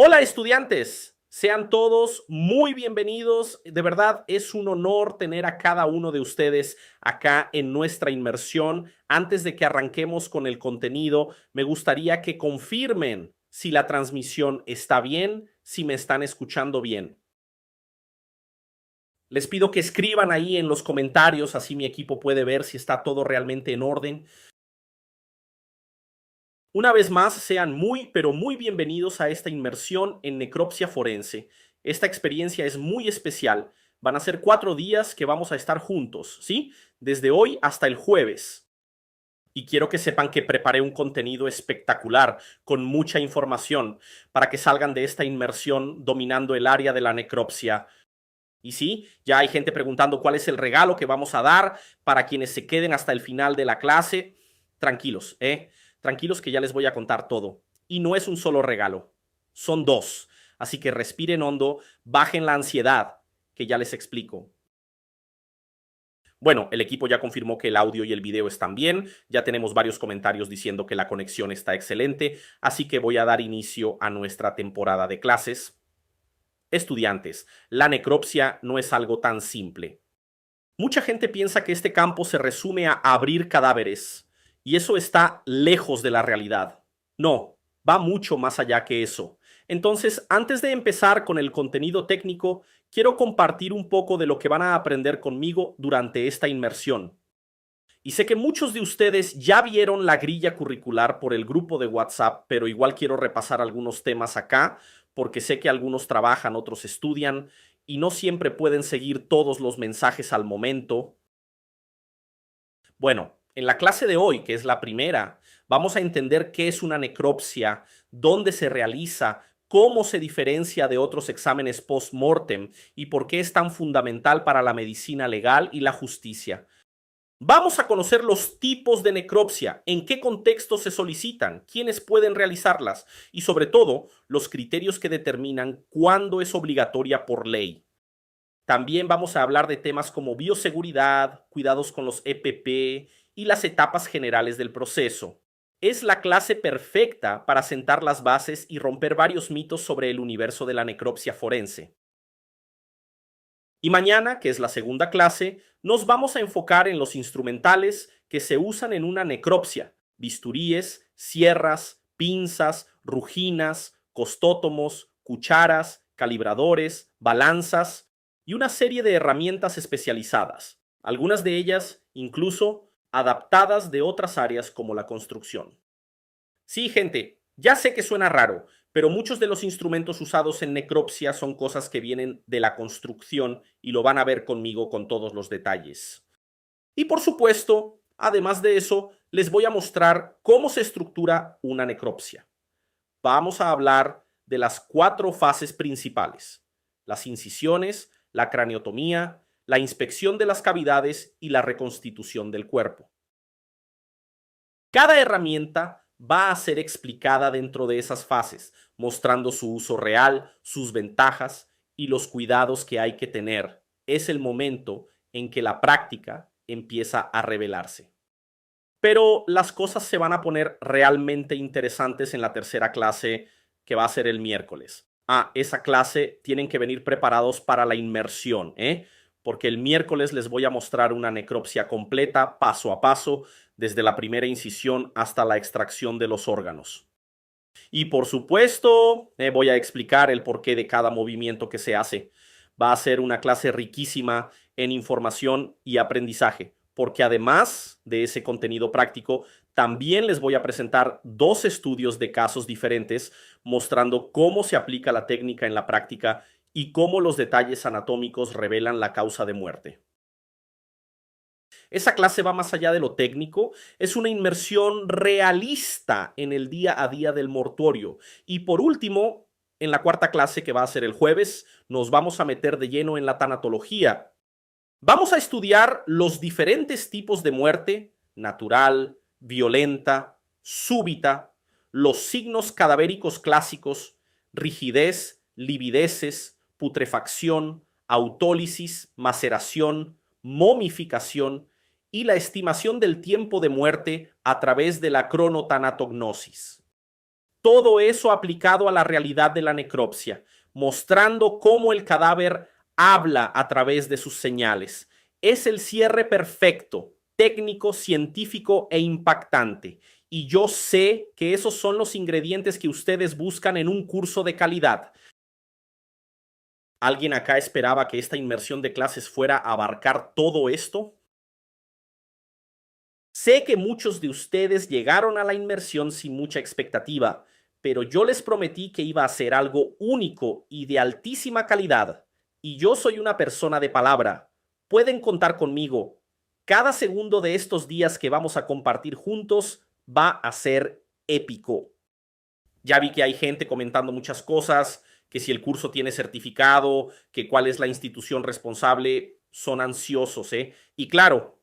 Hola estudiantes, sean todos muy bienvenidos. De verdad es un honor tener a cada uno de ustedes acá en nuestra inmersión. Antes de que arranquemos con el contenido, me gustaría que confirmen si la transmisión está bien, si me están escuchando bien. Les pido que escriban ahí en los comentarios, así mi equipo puede ver si está todo realmente en orden. Una vez más, sean muy, pero muy bienvenidos a esta inmersión en necropsia forense. Esta experiencia es muy especial. Van a ser 4 días que vamos a estar juntos, ¿sí? Desde hoy hasta el jueves. Y quiero que sepan que preparé un contenido espectacular, con mucha información, para que salgan de esta inmersión dominando el área de la necropsia. Y sí, ya hay gente preguntando cuál es el regalo que vamos a dar para quienes se queden hasta el final de la clase. Tranquilos, ¿eh? Tranquilos que ya les voy a contar todo. Y no es un solo regalo, son dos. Así que respiren hondo, bajen la ansiedad, que ya les explico. Bueno, el equipo ya confirmó que el audio y el video están bien, ya tenemos varios comentarios diciendo que la conexión está excelente, así que voy a dar inicio a nuestra temporada de clases. Estudiantes, la necropsia no es algo tan simple. Mucha gente piensa que este campo se resume a abrir cadáveres, y eso está lejos de la realidad. No, va mucho más allá que eso. Entonces, antes de empezar con el contenido técnico, quiero compartir un poco de lo que van a aprender conmigo durante esta inmersión. Y sé que muchos de ustedes ya vieron la grilla curricular por el grupo de WhatsApp, pero igual quiero repasar algunos temas acá, porque sé que algunos trabajan, otros estudian, y no siempre pueden seguir todos los mensajes al momento. Bueno, en la clase de hoy, que es la primera, vamos a entender qué es una necropsia, dónde se realiza, cómo se diferencia de otros exámenes post-mortem y por qué es tan fundamental para la medicina legal y la justicia. Vamos a conocer los tipos de necropsia, en qué contextos se solicitan, quiénes pueden realizarlas y sobre todo los criterios que determinan cuándo es obligatoria por ley. También vamos a hablar de temas como bioseguridad, cuidados con los EPP y las etapas generales del proceso. Es la clase perfecta para sentar las bases y romper varios mitos sobre el universo de la necropsia forense. Y mañana, que es la segunda clase, nos vamos a enfocar en los instrumentales que se usan en una necropsia: bisturíes, sierras, pinzas, ruginas, costótomos, cucharas, calibradores, balanzas y una serie de herramientas especializadas, algunas de ellas incluso adaptadas de otras áreas como la construcción. Sí, gente, ya sé que suena raro, pero muchos de los instrumentos usados en necropsia son cosas que vienen de la construcción y lo van a ver conmigo con todos los detalles. Y por supuesto, además de eso, les voy a mostrar cómo se estructura una necropsia. Vamos a hablar de las 4 fases principales: las incisiones, la craniotomía, la inspección de las cavidades y la reconstitución del cuerpo. Cada herramienta va a ser explicada dentro de esas fases, mostrando su uso real, sus ventajas y los cuidados que hay que tener. Es el momento en que la práctica empieza a revelarse. Pero las cosas se van a poner realmente interesantes en la tercera clase, que va a ser el miércoles. Esa clase tienen que venir preparados para la inmersión, porque el miércoles les voy a mostrar una necropsia completa, paso a paso, desde la primera incisión hasta la extracción de los órganos. Y por supuesto, voy a explicar el porqué de cada movimiento que se hace. Va a ser una clase riquísima en información y aprendizaje, porque además de ese contenido práctico, también les voy a presentar 2 estudios de casos diferentes mostrando cómo se aplica la técnica en la práctica y cómo los detalles anatómicos revelan la causa de muerte. Esa clase va más allá de lo técnico, es una inmersión realista en el día a día del mortuorio. Y por último, en la cuarta clase, que va a ser el jueves, nos vamos a meter de lleno en la tanatología. Vamos a estudiar los diferentes tipos de muerte: natural, violenta, súbita, los signos cadavéricos clásicos: rigidez, livideces, putrefacción, autólisis, maceración, momificación y la estimación del tiempo de muerte a través de la cronotanatognosis. Todo eso aplicado a la realidad de la necropsia, mostrando cómo el cadáver habla a través de sus señales. Es el cierre perfecto, técnico, científico e impactante. Y yo sé que esos son los ingredientes que ustedes buscan en un curso de calidad. ¿Alguien acá esperaba que esta inmersión de clases fuera a abarcar todo esto? Sé que muchos de ustedes llegaron a la inmersión sin mucha expectativa, pero yo les prometí que iba a ser algo único y de altísima calidad. Y yo soy una persona de palabra. Pueden contar conmigo. Cada segundo de estos días que vamos a compartir juntos va a ser épico. Ya vi que hay gente comentando muchas cosas, que si el curso tiene certificado, que cuál es la institución responsable, son ansiosos, ¿eh? Y claro,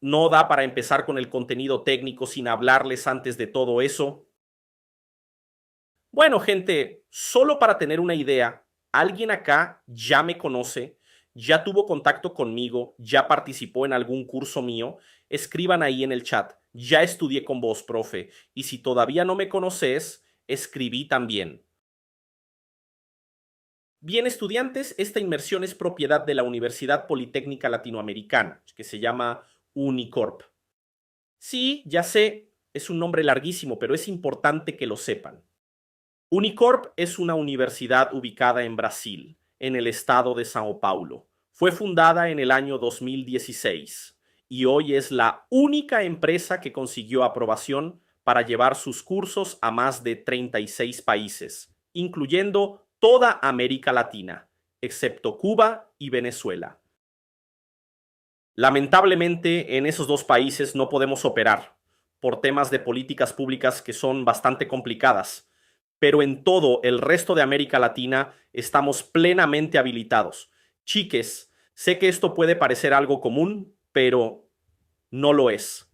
no da para empezar con el contenido técnico sin hablarles antes de todo eso. Bueno, gente, solo para tener una idea, alguien acá ya me conoce, ya tuvo contacto conmigo, ya participó en algún curso mío. Escriban ahí en el chat, ya estudié con vos, profe, y si todavía no me conoces, escribí también. Bien, estudiantes, esta inmersión es propiedad de la Universidad Politécnica Latinoamericana, que se llama Unicorp. Sí, ya sé, es un nombre larguísimo, pero es importante que lo sepan. Unicorp es una universidad ubicada en Brasil, en el estado de Sao Paulo. Fue fundada en el año 2016 y hoy es la única empresa que consiguió aprobación para llevar sus cursos a más de 36 países, incluyendo toda América Latina, excepto Cuba y Venezuela. Lamentablemente, en esos dos países no podemos operar por temas de políticas públicas que son bastante complicadas, pero en todo el resto de América Latina estamos plenamente habilitados. Chiques, sé que esto puede parecer algo común, pero no lo es.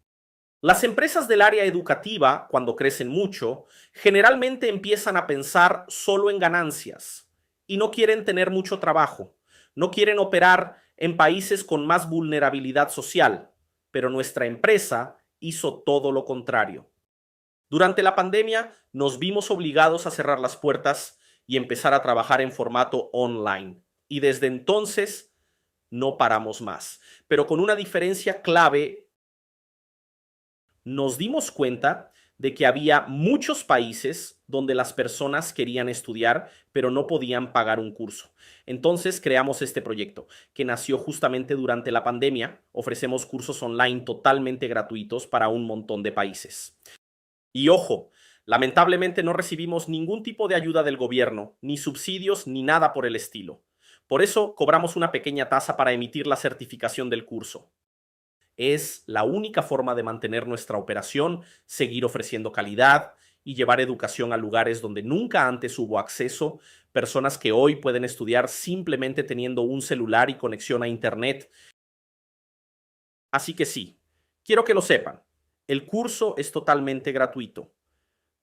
Las empresas del área educativa, cuando crecen mucho, generalmente empiezan a pensar solo en ganancias y no quieren tener mucho trabajo, no quieren operar en países con más vulnerabilidad social, pero nuestra empresa hizo todo lo contrario. Durante la pandemia nos vimos obligados a cerrar las puertas y empezar a trabajar en formato online. Y desde entonces no paramos más. Pero con una diferencia clave, nos dimos cuenta de que había muchos países donde las personas querían estudiar, pero no podían pagar un curso. Entonces creamos este proyecto, que nació justamente durante la pandemia. Ofrecemos cursos online totalmente gratuitos para un montón de países. Y ojo, lamentablemente no recibimos ningún tipo de ayuda del gobierno, ni subsidios, ni nada por el estilo. Por eso cobramos una pequeña tasa para emitir la certificación del curso. Es la única forma de mantener nuestra operación, seguir ofreciendo calidad y llevar educación a lugares donde nunca antes hubo acceso, personas que hoy pueden estudiar simplemente teniendo un celular y conexión a Internet. Así que sí, quiero que lo sepan, el curso es totalmente gratuito,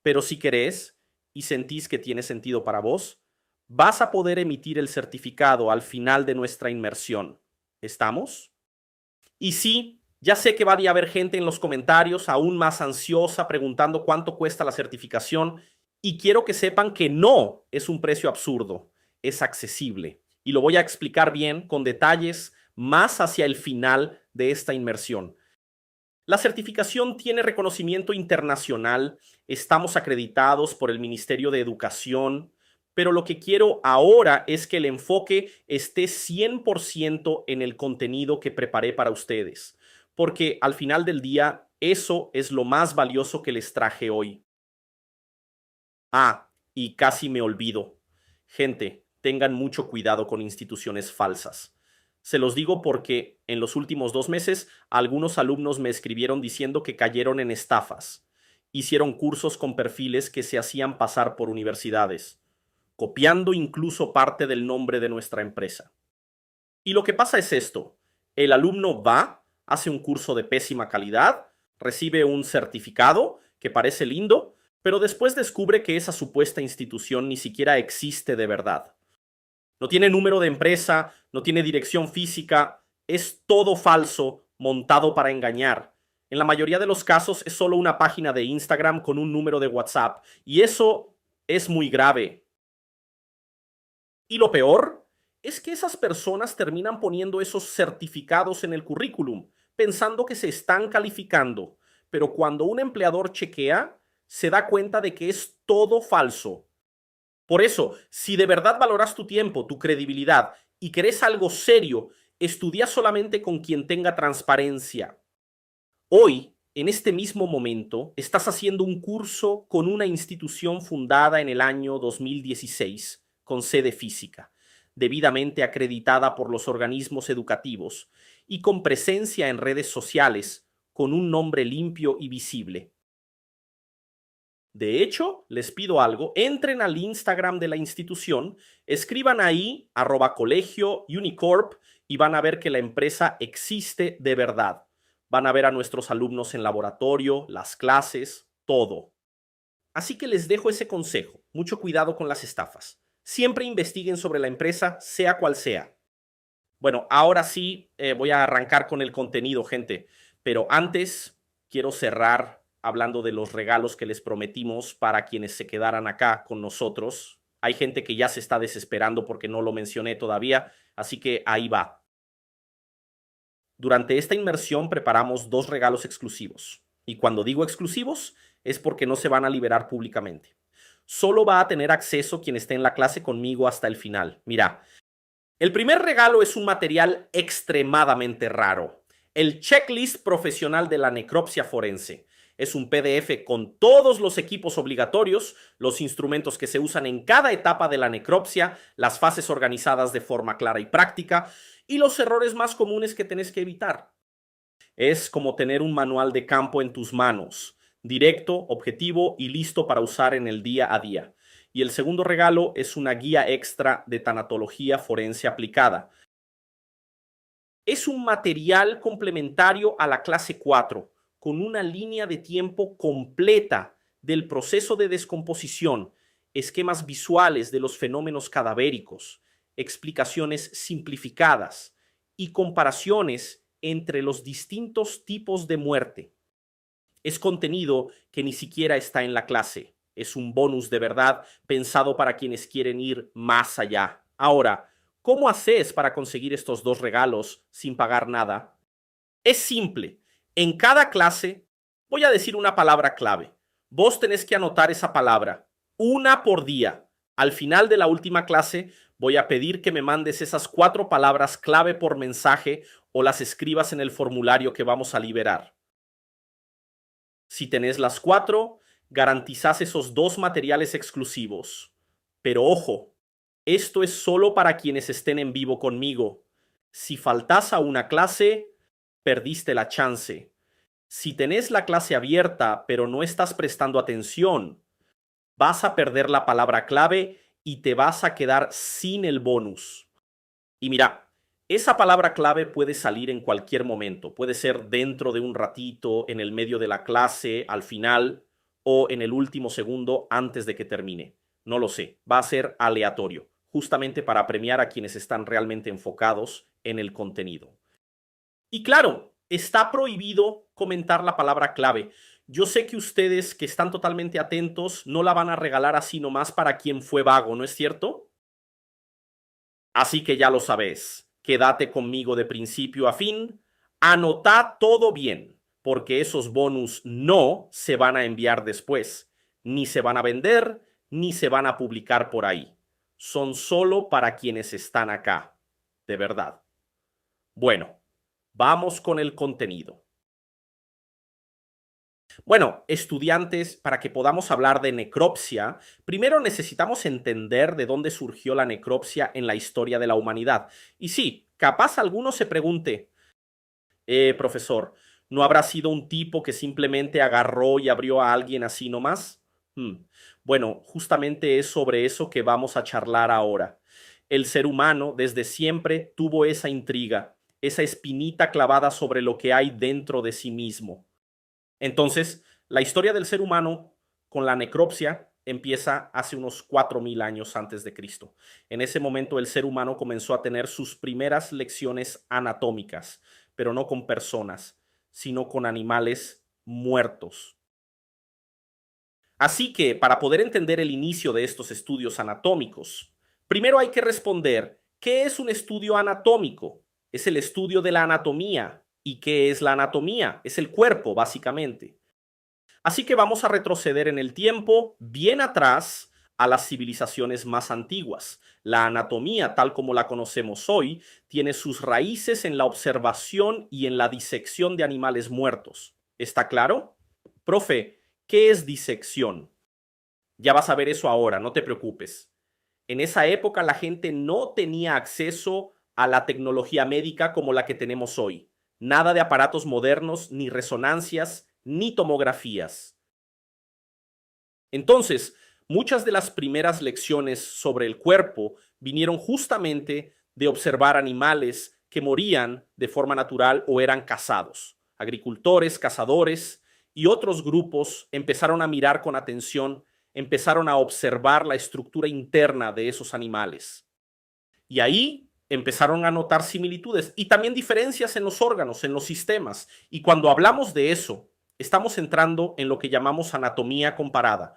pero si querés y sentís que tiene sentido para vos, vas a poder emitir el certificado al final de nuestra inmersión. ¿Estamos? Y sí, ya sé que va a haber gente en los comentarios aún más ansiosa preguntando cuánto cuesta la certificación y quiero que sepan que no es un precio absurdo, es accesible. Y lo voy a explicar bien con detalles más hacia el final de esta inmersión. La certificación tiene reconocimiento internacional, estamos acreditados por el Ministerio de Educación, pero lo que quiero ahora es que el enfoque esté 100% en el contenido que preparé para ustedes, porque al final del día eso es lo más valioso que les traje hoy. Ah, y casi me olvido. Gente, tengan mucho cuidado con instituciones falsas. Se los digo porque en los últimos 2 meses algunos alumnos me escribieron diciendo que cayeron en estafas. Hicieron cursos con perfiles que se hacían pasar por universidades, copiando incluso parte del nombre de nuestra empresa. Y lo que pasa es esto: el alumno va, hace un curso de pésima calidad, recibe un certificado que parece lindo, pero después descubre que esa supuesta institución ni siquiera existe de verdad. No tiene número de empresa, no tiene dirección física, es todo falso, montado para engañar. En la mayoría de los casos es solo una página de Instagram con un número de WhatsApp y eso es muy grave. Y lo peor es que esas personas terminan poniendo esos certificados en el currículum, pensando que se están calificando, pero cuando un empleador chequea, se da cuenta de que es todo falso. Por eso, si de verdad valoras tu tiempo, tu credibilidad y querés algo serio, estudia solamente con quien tenga transparencia. Hoy, en este mismo momento, estás haciendo un curso con una institución fundada en el año 2016, con sede física, debidamente acreditada por los organismos educativos y con presencia en redes sociales, con un nombre limpio y visible. De hecho, les pido algo, entren al Instagram de la institución, escriban ahí @colegio Unicorp y van a ver que la empresa existe de verdad. Van a ver a nuestros alumnos en laboratorio, las clases, todo. Así que les dejo ese consejo. Mucho cuidado con las estafas. Siempre investiguen sobre la empresa, sea cual sea. Bueno, ahora sí voy a arrancar con el contenido, gente. Pero antes quiero cerrar hablando de los regalos que les prometimos para quienes se quedaran acá con nosotros. Hay gente que ya se está desesperando porque no lo mencioné todavía, así que ahí va. Durante esta inmersión preparamos 2 regalos exclusivos. Y cuando digo exclusivos, es porque no se van a liberar públicamente. Solo va a tener acceso quien esté en la clase conmigo hasta el final. Mira, el primer regalo es un material extremadamente raro. El checklist profesional de la necropsia forense. Es un PDF con todos los equipos obligatorios, los instrumentos que se usan en cada etapa de la necropsia, las fases organizadas de forma clara y práctica y los errores más comunes que tenés que evitar. Es como tener un manual de campo en tus manos, directo, objetivo y listo para usar en el día a día. Y el segundo regalo es una guía extra de tanatología forense aplicada. Es un material complementario a la clase 4, con una línea de tiempo completa del proceso de descomposición, esquemas visuales de los fenómenos cadavéricos, explicaciones simplificadas y comparaciones entre los distintos tipos de muerte. Es contenido que ni siquiera está en la clase. Es un bonus de verdad pensado para quienes quieren ir más allá. Ahora, ¿cómo haces para conseguir estos 2 regalos sin pagar nada? Es simple. En cada clase voy a decir una palabra clave. Vos tenés que anotar esa palabra, una por día. Al final de la última clase voy a pedir que me mandes esas 4 palabras clave por mensaje o las escribas en el formulario que vamos a liberar. Si tenés las 4, garantizás esos 2 materiales exclusivos. Pero ojo, esto es solo para quienes estén en vivo conmigo. Si faltás a una clase, perdiste la chance. Si tenés la clase abierta pero no estás prestando atención, vas a perder la palabra clave y te vas a quedar sin el bonus. Y mira, esa palabra clave puede salir en cualquier momento. Puede ser dentro de un ratito, en el medio de la clase, al final o en el último segundo antes de que termine. No lo sé. Va a ser aleatorio, justamente para premiar a quienes están realmente enfocados en el contenido. Y claro, está prohibido comentar la palabra clave. Yo sé que ustedes que están totalmente atentos no la van a regalar así nomás para quien fue vago, ¿no es cierto? Así que ya lo sabes, quédate conmigo de principio a fin, anota todo bien, porque esos bonus no se van a enviar después, ni se van a vender, ni se van a publicar por ahí. Son solo para quienes están acá, de verdad. Bueno, vamos con el contenido. Bueno, estudiantes, para que podamos hablar de necropsia, primero necesitamos entender de dónde surgió la necropsia en la historia de la humanidad. Y sí, capaz alguno se pregunte, profesor, ¿no habrá sido un tipo que simplemente agarró y abrió a alguien así nomás? Bueno, justamente es sobre eso que vamos a charlar ahora. El ser humano desde siempre tuvo esa intriga, esa espinita clavada sobre lo que hay dentro de sí mismo. Entonces, la historia del ser humano con la necropsia empieza hace unos 4000 años antes de Cristo. En ese momento el ser humano comenzó a tener sus primeras lecciones anatómicas, pero no con personas, sino con animales muertos. Así que, para poder entender el inicio de estos estudios anatómicos, primero hay que responder, ¿qué es un estudio anatómico? Es el estudio de la anatomía. ¿Y qué es la anatomía? Es el cuerpo, básicamente. Así que vamos a retroceder en el tiempo, bien atrás, a las civilizaciones más antiguas. La anatomía, tal como la conocemos hoy, tiene sus raíces en la observación y en la disección de animales muertos. ¿Está claro? Profe, ¿qué es disección? Ya vas a ver eso ahora, no te preocupes. En esa época la gente no tenía acceso a la tecnología médica como la que tenemos hoy. Nada de aparatos modernos, ni resonancias, ni tomografías. Entonces, muchas de las primeras lecciones sobre el cuerpo vinieron justamente de observar animales que morían de forma natural o eran cazados. Agricultores, cazadores y otros grupos empezaron a mirar con atención, empezaron a observar la estructura interna de esos animales. Y ahí empezaron a notar similitudes y también diferencias en los órganos, en los sistemas. Y cuando hablamos de eso, estamos entrando en lo que llamamos anatomía comparada.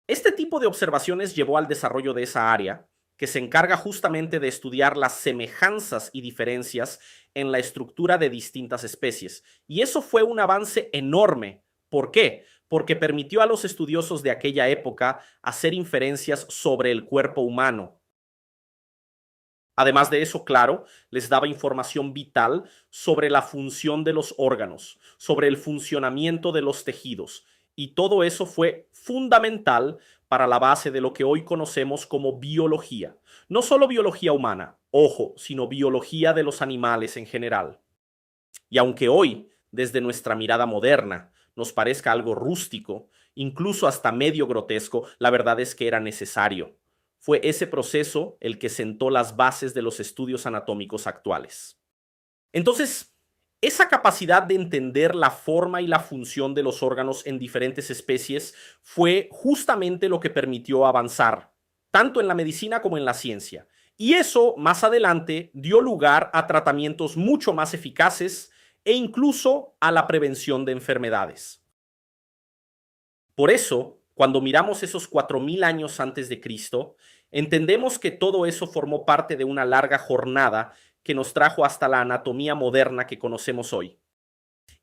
Este tipo de observaciones llevó al desarrollo de esa área, que se encarga justamente de estudiar las semejanzas y diferencias en la estructura de distintas especies. Y eso fue un avance enorme. ¿Por qué? Porque permitió a los estudiosos de aquella época hacer inferencias sobre el cuerpo humano. Además de eso, claro, les daba información vital sobre la función de los órganos, sobre el funcionamiento de los tejidos. Y todo eso fue fundamental para la base de lo que hoy conocemos como biología. No solo biología humana, ojo, sino biología de los animales en general. Y aunque hoy, desde nuestra mirada moderna, nos parezca algo rústico, incluso hasta medio grotesco, la verdad es que era necesario. Fue ese proceso el que sentó las bases de los estudios anatómicos actuales. Entonces, esa capacidad de entender la forma y la función de los órganos en diferentes especies fue justamente lo que permitió avanzar, tanto en la medicina como en la ciencia. Y eso, más adelante, dio lugar a tratamientos mucho más eficaces e incluso a la prevención de enfermedades. Por eso, cuando miramos esos 4000 años antes de Cristo, entendemos que todo eso formó parte de una larga jornada que nos trajo hasta la anatomía moderna que conocemos hoy.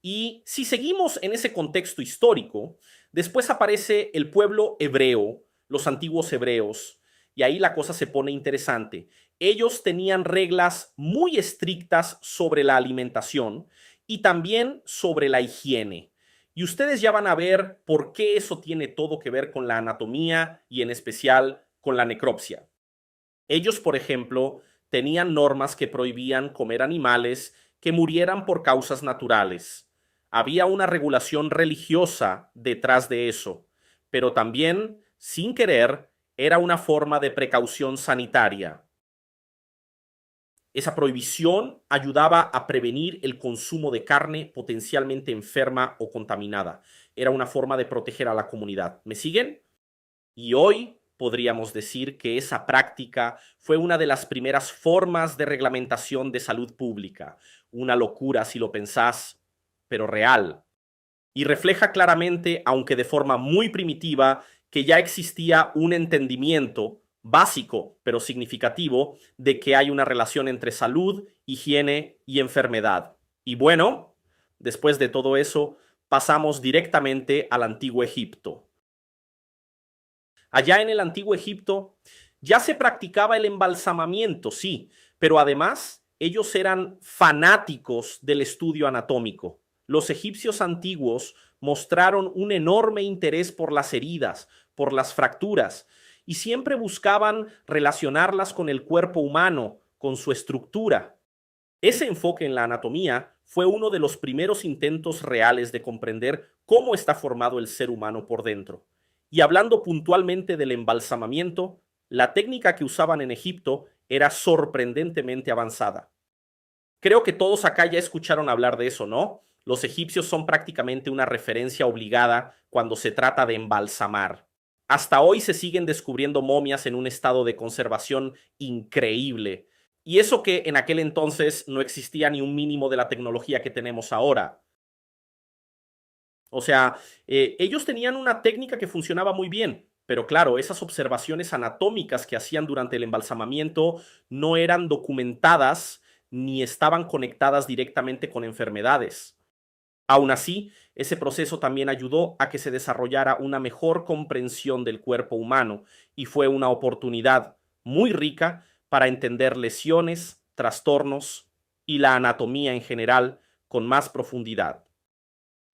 Y si seguimos en ese contexto histórico, después aparece el pueblo hebreo, los antiguos hebreos, y ahí la cosa se pone interesante. Ellos tenían reglas muy estrictas sobre la alimentación y también sobre la higiene. Y ustedes ya van a ver por qué eso tiene todo que ver con la anatomía y en especial con la necropsia. Ellos, por ejemplo, tenían normas que prohibían comer animales que murieran por causas naturales. Había una regulación religiosa detrás de eso, pero también, sin querer, era una forma de precaución sanitaria. Esa prohibición ayudaba a prevenir el consumo de carne potencialmente enferma o contaminada. Era una forma de proteger a la comunidad. ¿Me siguen? Y hoy podríamos decir que esa práctica fue una de las primeras formas de reglamentación de salud pública. Una locura si lo pensás, pero real. Y refleja claramente, aunque de forma muy primitiva, que ya existía un entendimiento básico, pero significativo, de que hay una relación entre salud, higiene y enfermedad. Y bueno, después de todo eso, pasamos directamente al Antiguo Egipto. Allá en el Antiguo Egipto ya se practicaba el embalsamamiento, sí, pero además ellos eran fanáticos del estudio anatómico. Los egipcios antiguos mostraron un enorme interés por las heridas, por las fracturas, y siempre buscaban relacionarlas con el cuerpo humano, con su estructura. Ese enfoque en la anatomía fue uno de los primeros intentos reales de comprender cómo está formado el ser humano por dentro. Y hablando puntualmente del embalsamamiento, la técnica que usaban en Egipto era sorprendentemente avanzada. Creo que todos acá ya escucharon hablar de eso, ¿no? Los egipcios son prácticamente una referencia obligada cuando se trata de embalsamar. Hasta hoy se siguen descubriendo momias en un estado de conservación increíble. Y eso que en aquel entonces no existía ni un mínimo de la tecnología que tenemos ahora. O sea, ellos tenían una técnica que funcionaba muy bien, pero claro, esas observaciones anatómicas que hacían durante el embalsamamiento no eran documentadas ni estaban conectadas directamente con enfermedades. Aún así, ese proceso también ayudó a que se desarrollara una mejor comprensión del cuerpo humano y fue una oportunidad muy rica para entender lesiones, trastornos y la anatomía en general con más profundidad.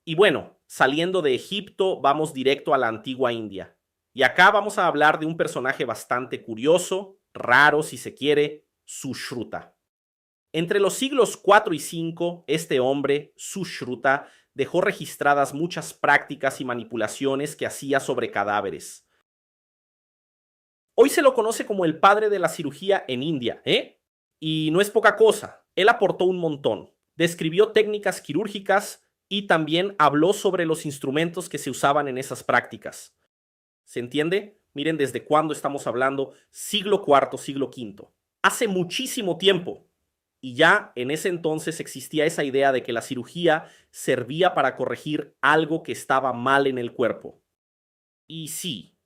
Y bueno, saliendo de Egipto, vamos directo a la antigua India. Y acá vamos a hablar de un personaje bastante curioso, raro si se quiere, Sushruta. Entre los siglos 4 y 5, este hombre, Sushruta, dejó registradas muchas prácticas y manipulaciones que hacía sobre cadáveres. Hoy se lo conoce como el padre de la cirugía en India, ¿eh? Y no es poca cosa, él aportó un montón. Describió técnicas quirúrgicas y también habló sobre los instrumentos que se usaban en esas prácticas. ¿Se entiende? Miren desde cuándo estamos hablando, siglo IV, siglo V. Hace muchísimo tiempo. Y ya en ese entonces existía esa idea de que la cirugía servía para corregir algo que estaba mal en el cuerpo. Y sí,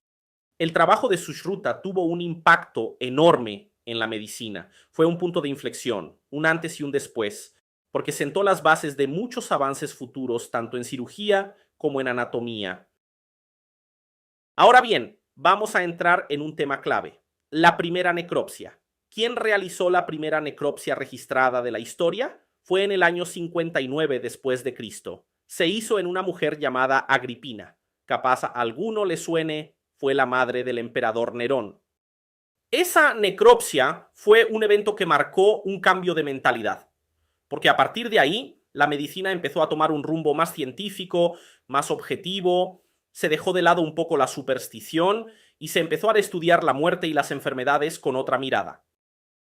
el trabajo de Sushruta tuvo un impacto enorme en la medicina. Fue un punto de inflexión, un antes y un después, porque sentó las bases de muchos avances futuros, tanto en cirugía como en anatomía. Ahora bien, vamos a entrar en un tema clave, la primera necropsia. ¿Quién realizó la primera necropsia registrada de la historia? Fue en el año 59 después de Cristo. Se hizo en una mujer llamada Agripina. Capaz a alguno le suene, fue la madre del emperador Nerón. Esa necropsia fue un evento que marcó un cambio de mentalidad, porque a partir de ahí la medicina empezó a tomar un rumbo más científico, más objetivo, se dejó de lado un poco la superstición y se empezó a estudiar la muerte y las enfermedades con otra mirada.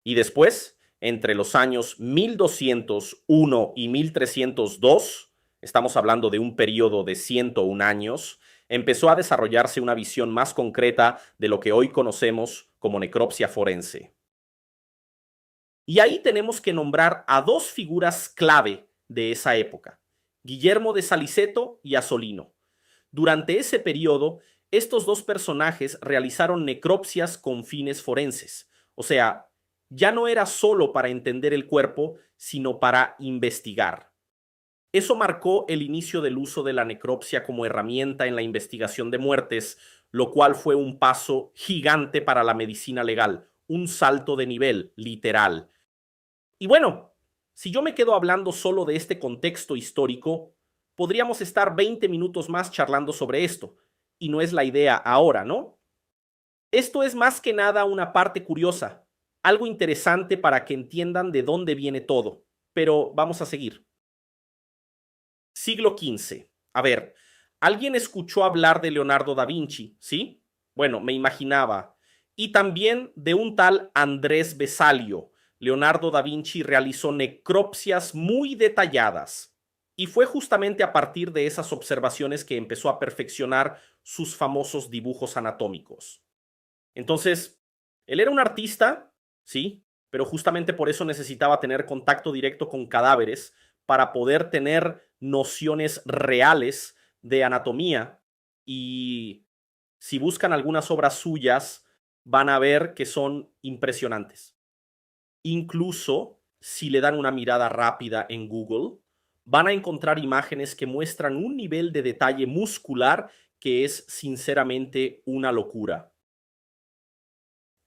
Y después, entre los años 1201 y 1302, estamos hablando de un periodo de 101 años, empezó a desarrollarse una visión más concreta de lo que hoy conocemos como necropsia forense. Y ahí tenemos que nombrar a dos figuras clave de esa época, Guillermo de Saliceto y Asolino. Durante ese periodo, estos dos personajes realizaron necropsias con fines forenses, o sea, ya no era solo para entender el cuerpo, sino para investigar. Eso marcó el inicio del uso de la necropsia como herramienta en la investigación de muertes, lo cual fue un paso gigante para la medicina legal, un salto de nivel, literal. Y bueno, si yo me quedo hablando solo de este contexto histórico, podríamos estar 20 minutos más charlando sobre esto, y no es la idea ahora, ¿no? Esto es más que nada una parte curiosa, algo interesante para que entiendan de dónde viene todo, pero vamos a seguir. Siglo XV. A ver, ¿alguien escuchó hablar de Leonardo da Vinci? ¿Sí? Bueno, me imaginaba. Y también de un tal Andrés Vesalio. Leonardo da Vinci realizó necropsias muy detalladas. Y fue justamente a partir de esas observaciones que empezó a perfeccionar sus famosos dibujos anatómicos. Entonces, él era un artista, sí, pero justamente por eso necesitaba tener contacto directo con cadáveres para poder tener nociones reales de anatomía. Y si buscan algunas obras suyas, van a ver que son impresionantes. Incluso si le dan una mirada rápida en Google, van a encontrar imágenes que muestran un nivel de detalle muscular que es sinceramente una locura.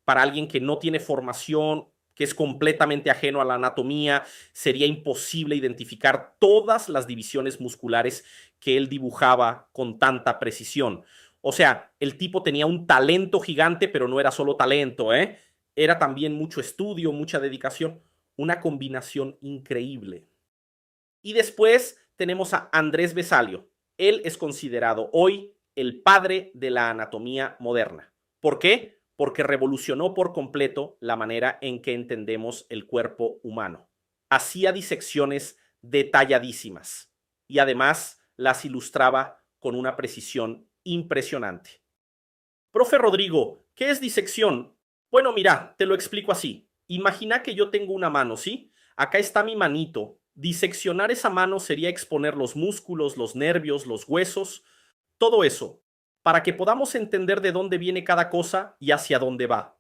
Para alguien que no tiene formación, que es completamente ajeno a la anatomía, sería imposible identificar todas las divisiones musculares que él dibujaba con tanta precisión. O sea, el tipo tenía un talento gigante, pero no era solo talento, ¿eh? Era también mucho estudio, mucha dedicación, una combinación increíble. Y después tenemos a Andrés Vesalio. Él es considerado hoy el padre de la anatomía moderna. ¿Por qué? Porque revolucionó por completo la manera en que entendemos el cuerpo humano. Hacía disecciones detalladísimas y además las ilustraba con una precisión impresionante. Profe Rodrigo, ¿qué es disección? Bueno, mira, te lo explico así. Imagina que yo tengo una mano, ¿sí? Acá está mi manito Diseccionar esa mano sería exponer los músculos, los nervios, los huesos, todo eso, para que podamos entender de dónde viene cada cosa y hacia dónde va.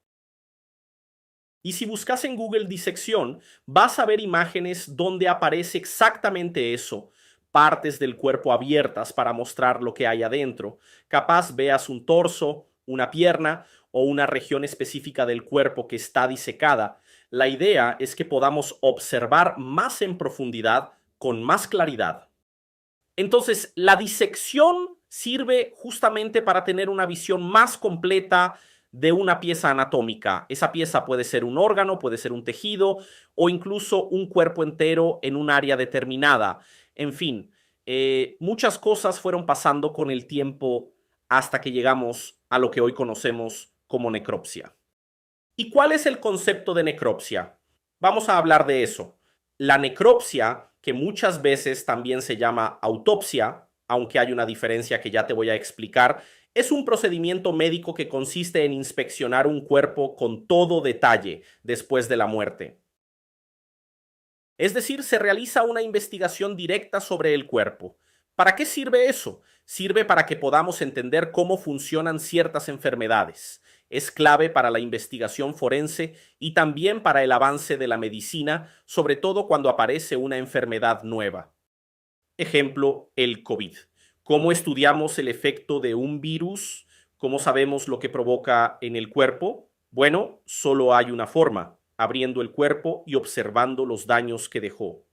Y si buscas en Google disección, vas a ver imágenes donde aparece exactamente eso, partes del cuerpo abiertas para mostrar lo que hay adentro. Capaz veas un torso, una pierna o una región específica del cuerpo que está disecada. La idea es que podamos observar más en profundidad, con más claridad. Entonces, la disección sirve justamente para tener una visión más completa de una pieza anatómica. Esa pieza puede ser un órgano, puede ser un tejido o incluso un cuerpo entero en un área determinada. En fin, muchas cosas fueron pasando con el tiempo hasta que llegamos a lo que hoy conocemos como necropsia. ¿Y cuál es el concepto de necropsia? Vamos a hablar de eso. La necropsia, que muchas veces también se llama autopsia, aunque hay una diferencia que ya te voy a explicar, es un procedimiento médico que consiste en inspeccionar un cuerpo con todo detalle después de la muerte. Es decir, se realiza una investigación directa sobre el cuerpo. ¿Para qué sirve eso? Sirve para que podamos entender cómo funcionan ciertas enfermedades. Es clave para la investigación forense y también para el avance de la medicina, sobre todo cuando aparece una enfermedad nueva. Ejemplo, el COVID. ¿Cómo estudiamos el efecto de un virus? ¿Cómo sabemos lo que provoca en el cuerpo? Bueno, solo hay una forma: abriendo el cuerpo y observando los daños que dejó.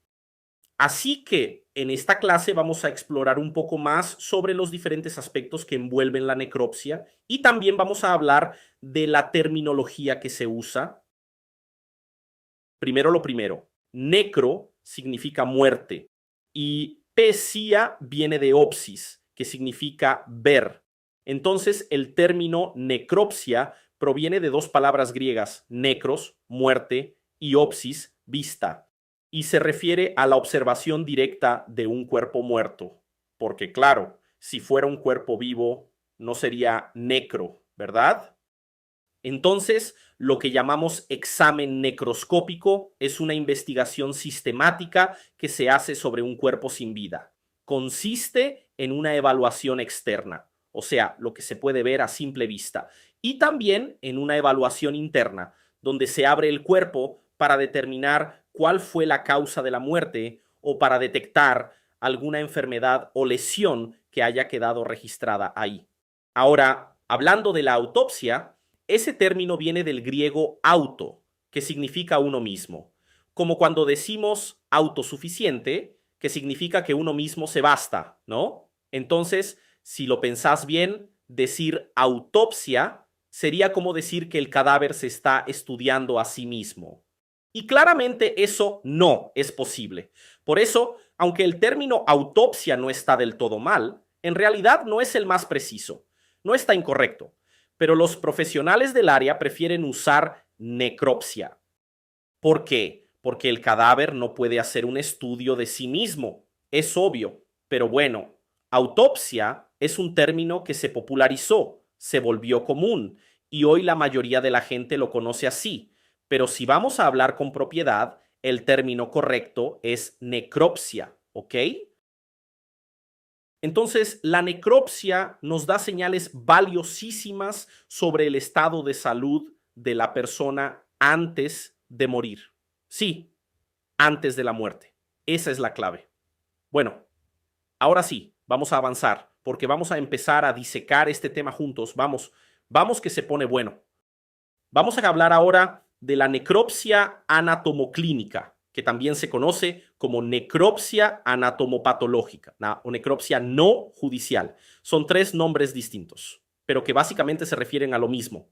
Así que en esta clase vamos a explorar un poco más sobre los diferentes aspectos que envuelven la necropsia y también vamos a hablar de la terminología que se usa. Primero lo primero, necro significa muerte y pesia viene de opsis, que significa ver. Entonces el término necropsia proviene de dos palabras griegas: necros, muerte, y opsis, vista, y se refiere a la observación directa de un cuerpo muerto, porque claro, si fuera un cuerpo vivo no sería necro, ¿verdad? Entonces, lo que llamamos examen necroscópico es una investigación sistemática que se hace sobre un cuerpo sin vida. Consiste en una evaluación externa, o sea, lo que se puede ver a simple vista, y también en una evaluación interna, donde se abre el cuerpo para determinar cuál fue la causa de la muerte o para detectar alguna enfermedad o lesión que haya quedado registrada ahí. Ahora, hablando de la autopsia, ese término viene del griego auto, que significa uno mismo, como cuando decimos autosuficiente, que significa que uno mismo se basta, ¿no? Entonces, si lo pensás bien, decir autopsia sería como decir que el cadáver se está estudiando a sí mismo. Y claramente eso no es posible. Por eso, aunque el término autopsia no está del todo mal, en realidad no es el más preciso. No está incorrecto, pero los profesionales del área prefieren usar necropsia. ¿Por qué? Porque el cadáver no puede hacer un estudio de sí mismo. Es obvio, pero bueno, autopsia es un término que se popularizó, se volvió común y hoy la mayoría de la gente lo conoce así. Pero si vamos a hablar con propiedad, el término correcto es necropsia, ¿ok? Entonces, la necropsia nos da señales valiosísimas sobre el estado de salud de la persona antes de morir. Sí, antes de la muerte. Esa es la clave. Bueno, ahora sí, vamos a avanzar, porque vamos a empezar a disecar este tema juntos. Vamos, vamos que se pone bueno. Vamos a hablar ahora de la necropsia anatomoclínica, que también se conoce como necropsia anatomopatológica o necropsia no judicial. Son tres nombres distintos, pero que básicamente se refieren a lo mismo.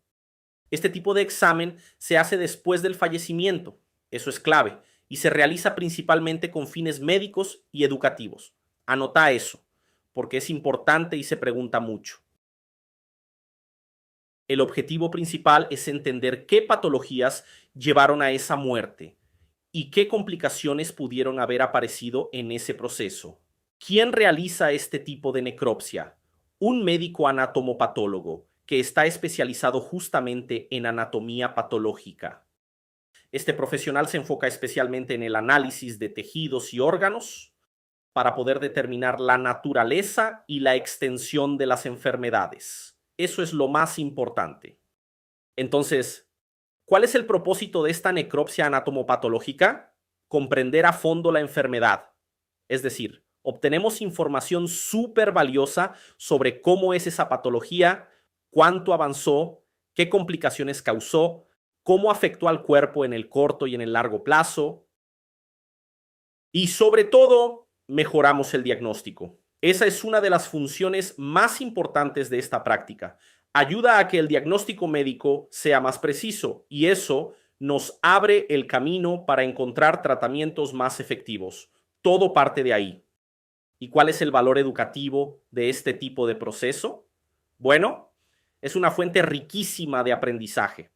Este tipo de examen se hace después del fallecimiento, eso es clave, y se realiza principalmente con fines médicos y educativos. Anota eso, porque es importante y se pregunta mucho. El objetivo principal es entender qué patologías llevaron a esa muerte y qué complicaciones pudieron haber aparecido en ese proceso. ¿Quién realiza este tipo de necropsia? Un médico anatomopatólogo que está especializado justamente en anatomía patológica. Este profesional se enfoca especialmente en el análisis de tejidos y órganos para poder determinar la naturaleza y la extensión de las enfermedades. Eso es lo más importante. Entonces, ¿cuál es el propósito de esta necropsia anatomopatológica? Comprender a fondo la enfermedad. Es decir, obtenemos información súper valiosa sobre cómo es esa patología, cuánto avanzó, qué complicaciones causó, cómo afectó al cuerpo en el corto y en el largo plazo. Y sobre todo, mejoramos el diagnóstico. Esa es una de las funciones más importantes de esta práctica. Ayuda a que el diagnóstico médico sea más preciso y eso nos abre el camino para encontrar tratamientos más efectivos. Todo parte de ahí. ¿Y cuál es el valor educativo de este tipo de proceso? Bueno, es una fuente riquísima de aprendizaje.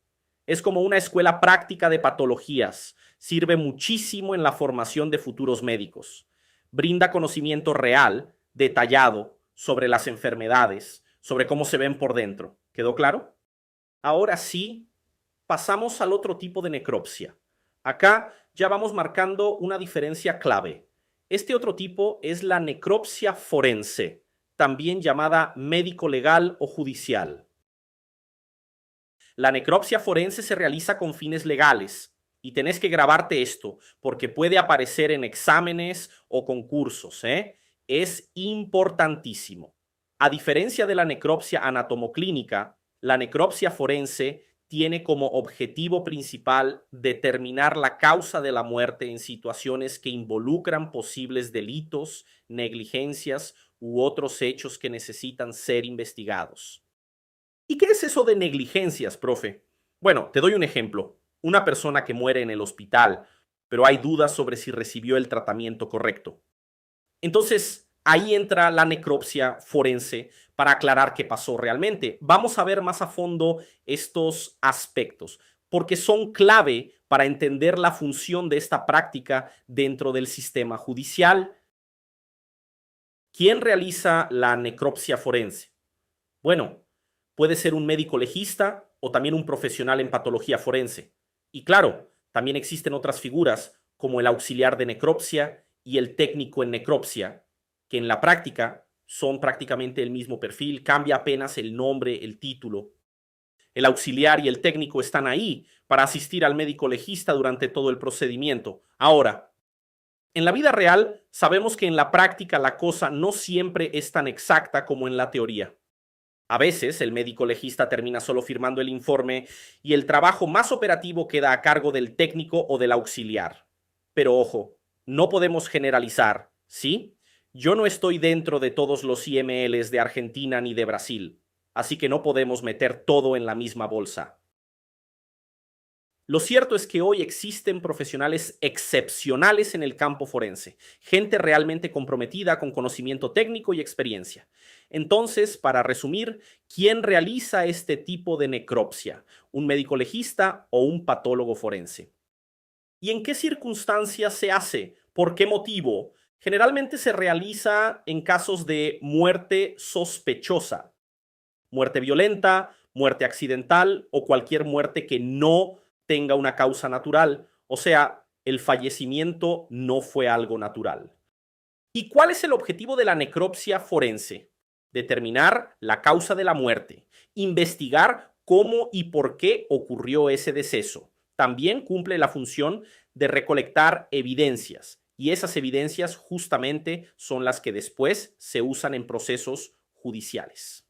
Es como una escuela práctica de patologías. Sirve muchísimo en la formación de futuros médicos. Brinda conocimiento real, detallado, sobre las enfermedades, sobre cómo se ven por dentro. ¿Quedó claro? Ahora sí, pasamos al otro tipo de necropsia. Acá ya vamos marcando una diferencia clave. Este otro tipo es la necropsia forense, también llamada médico legal o judicial. La necropsia forense se realiza con fines legales y tenés que grabarte esto porque puede aparecer en exámenes o concursos, ¿eh? Es importantísimo. A diferencia de la necropsia anatomoclínica, la necropsia forense tiene como objetivo principal determinar la causa de la muerte en situaciones que involucran posibles delitos, negligencias u otros hechos que necesitan ser investigados. ¿Y qué es eso de negligencias, profe? Bueno, te doy un ejemplo. Una persona que muere en el hospital, pero hay dudas sobre si recibió el tratamiento correcto. Entonces, ahí entra la necropsia forense para aclarar qué pasó realmente. Vamos a ver más a fondo estos aspectos, porque son clave para entender la función de esta práctica dentro del sistema judicial. ¿Quién realiza la necropsia forense? Bueno, puede ser un médico legista o también un profesional en patología forense. Y claro, también existen otras figuras como el auxiliar de necropsia y el técnico en necropsia, que en la práctica son prácticamente el mismo perfil, cambia apenas el nombre, el título. El auxiliar y el técnico están ahí para asistir al médico legista durante todo el procedimiento. Ahora, en la vida real, sabemos que en la práctica la cosa no siempre es tan exacta como en la teoría. A veces el médico legista termina solo firmando el informe y el trabajo más operativo queda a cargo del técnico o del auxiliar. Pero ojo, no podemos generalizar, ¿sí? Yo no estoy dentro de todos los IMLs de Argentina ni de Brasil, así que no podemos meter todo en la misma bolsa. Lo cierto es que hoy existen profesionales excepcionales en el campo forense, gente realmente comprometida con conocimiento técnico y experiencia. Entonces, para resumir, ¿quién realiza este tipo de necropsia? ¿Un médico legista o un patólogo forense? ¿Y en qué circunstancias se hace? ¿Por qué motivo? Generalmente se realiza en casos de muerte sospechosa, muerte violenta, muerte accidental o cualquier muerte que no tenga una causa natural. O sea, el fallecimiento no fue algo natural. ¿Y cuál es el objetivo de la necropsia forense? Determinar la causa de la muerte, investigar cómo y por qué ocurrió ese deceso. También cumple la función de recolectar evidencias y esas evidencias justamente son las que después se usan en procesos judiciales.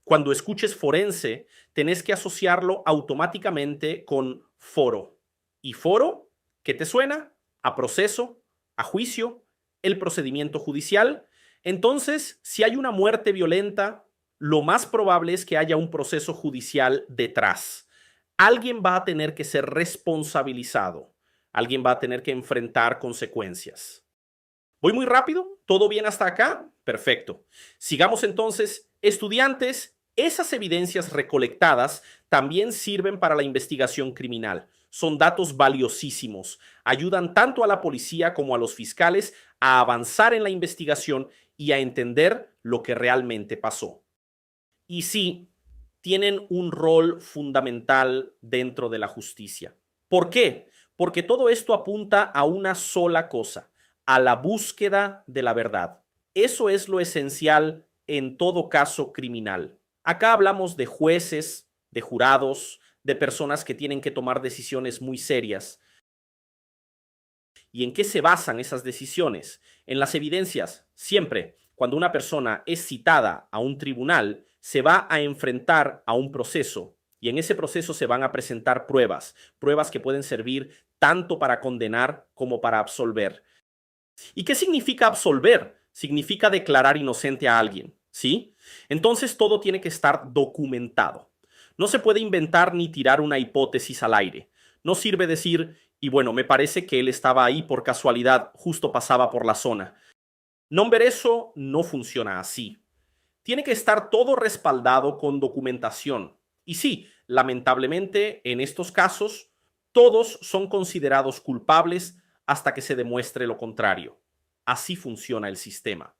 Cuando escuches forense, tenés que asociarlo automáticamente con foro. ¿Y foro? ¿Qué te suena? A proceso, a juicio, el procedimiento judicial. Entonces, si hay una muerte violenta, lo más probable es que haya un proceso judicial detrás. Alguien va a tener que ser responsabilizado. Alguien va a tener que enfrentar consecuencias. ¿Voy muy rápido? ¿Todo bien hasta acá? Perfecto. Sigamos entonces. Estudiantes, esas evidencias recolectadas también sirven para la investigación criminal. Son datos valiosísimos. Ayudan tanto a la policía como a los fiscales a avanzar en la investigación y a entender lo que realmente pasó. Y sí, tienen un rol fundamental dentro de la justicia. ¿Por qué? Porque todo esto apunta a una sola cosa, a la búsqueda de la verdad. Eso es lo esencial en todo caso criminal. Acá hablamos de jueces, de jurados, de personas que tienen que tomar decisiones muy serias. ¿Y en qué se basan esas decisiones? En las evidencias. Siempre, cuando una persona es citada a un tribunal, se va a enfrentar a un proceso y en ese proceso se van a presentar pruebas, pruebas que pueden servir tanto para condenar como para absolver. ¿Y qué significa absolver? Significa declarar inocente a alguien, ¿sí? Entonces todo tiene que estar documentado. No se puede inventar ni tirar una hipótesis al aire. No sirve decir, y bueno, me parece que él estaba ahí por casualidad, justo pasaba por la zona. No ver eso no funciona así. Tiene que estar todo respaldado con documentación. Y sí, lamentablemente, en estos casos, todos son considerados culpables hasta que se demuestre lo contrario. Así funciona el sistema.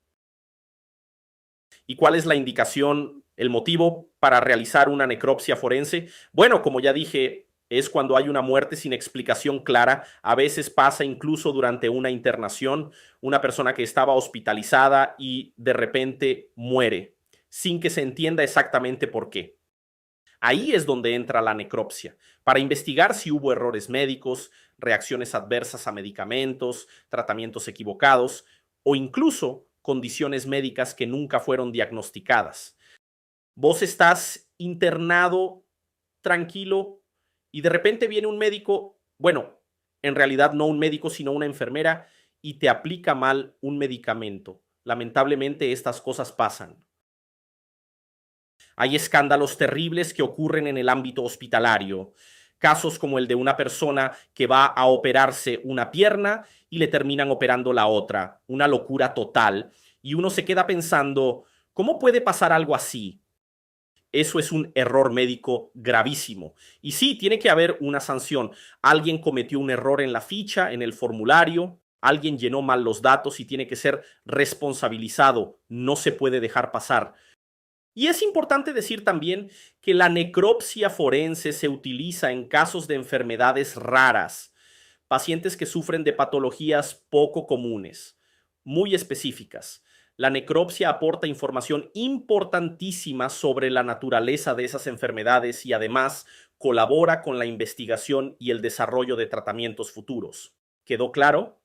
¿Y cuál es la indicación, el motivo para realizar una necropsia forense? Bueno, como ya dije, es cuando hay una muerte sin explicación clara. A veces pasa incluso durante una internación, una persona que estaba hospitalizada y de repente muere, sin que se entienda exactamente por qué. Ahí es donde entra la necropsia, para investigar si hubo errores médicos, reacciones adversas a medicamentos, tratamientos equivocados o incluso condiciones médicas que nunca fueron diagnosticadas. Vos estás internado, tranquilo, y de repente viene un médico, bueno, en realidad no un médico, sino una enfermera, y te aplica mal un medicamento. Lamentablemente estas cosas pasan. Hay escándalos terribles que ocurren en el ámbito hospitalario. Casos como el de una persona que va a operarse una pierna y le terminan operando la otra. Una locura total. Y uno se queda pensando, ¿cómo puede pasar algo así? Eso es un error médico gravísimo. Y sí, tiene que haber una sanción. Alguien cometió un error en la ficha, en el formulario, alguien llenó mal los datos y tiene que ser responsabilizado. No se puede dejar pasar. Y es importante decir también que la necropsia forense se utiliza en casos de enfermedades raras, pacientes que sufren de patologías poco comunes, muy específicas. La necropsia aporta información importantísima sobre la naturaleza de esas enfermedades y además colabora con la investigación y el desarrollo de tratamientos futuros. ¿Quedó claro?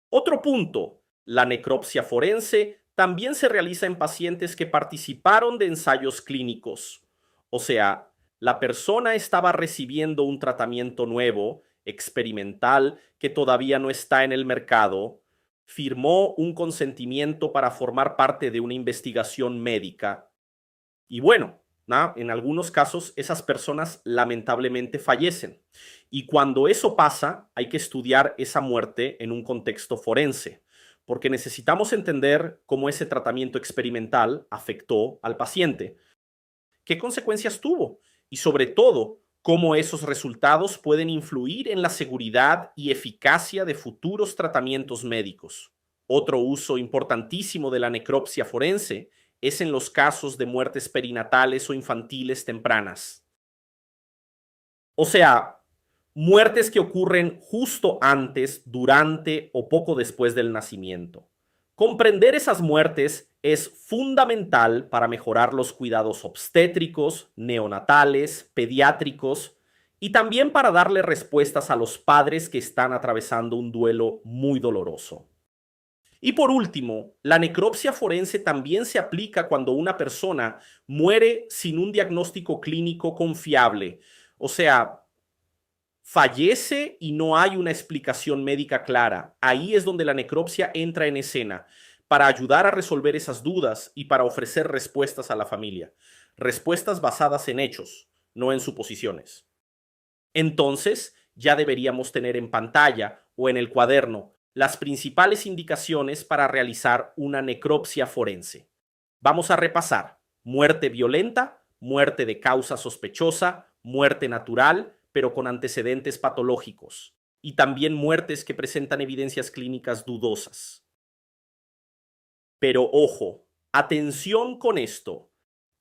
Otro punto, la necropsia forense también se realiza en pacientes que participaron de ensayos clínicos. O sea, la persona estaba recibiendo un tratamiento nuevo, experimental, que todavía no está en el mercado, firmó un consentimiento para formar parte de una investigación médica. Y bueno, en algunos casos esas personas lamentablemente fallecen. Y cuando eso pasa, hay que estudiar esa muerte en un contexto forense, porque necesitamos entender cómo ese tratamiento experimental afectó al paciente, qué consecuencias tuvo y sobre todo cómo esos resultados pueden influir en la seguridad y eficacia de futuros tratamientos médicos. Otro uso importantísimo de la necropsia forense es en los casos de muertes perinatales o infantiles tempranas. O sea, muertes que ocurren justo antes, durante o poco después del nacimiento. Comprender esas muertes es fundamental para mejorar los cuidados obstétricos, neonatales, pediátricos y también para darle respuestas a los padres que están atravesando un duelo muy doloroso. Y por último, la necropsia forense también se aplica cuando una persona muere sin un diagnóstico clínico confiable. O sea, fallece y no hay una explicación médica clara. Ahí es donde la necropsia entra en escena para ayudar a resolver esas dudas y para ofrecer respuestas a la familia. Respuestas basadas en hechos, no en suposiciones. Entonces, ya deberíamos tener en pantalla o en el cuaderno las principales indicaciones para realizar una necropsia forense. Vamos a repasar: muerte violenta, muerte de causa sospechosa, muerte natural, pero con antecedentes patológicos, y también muertes que presentan evidencias clínicas dudosas. Pero ojo, atención con esto.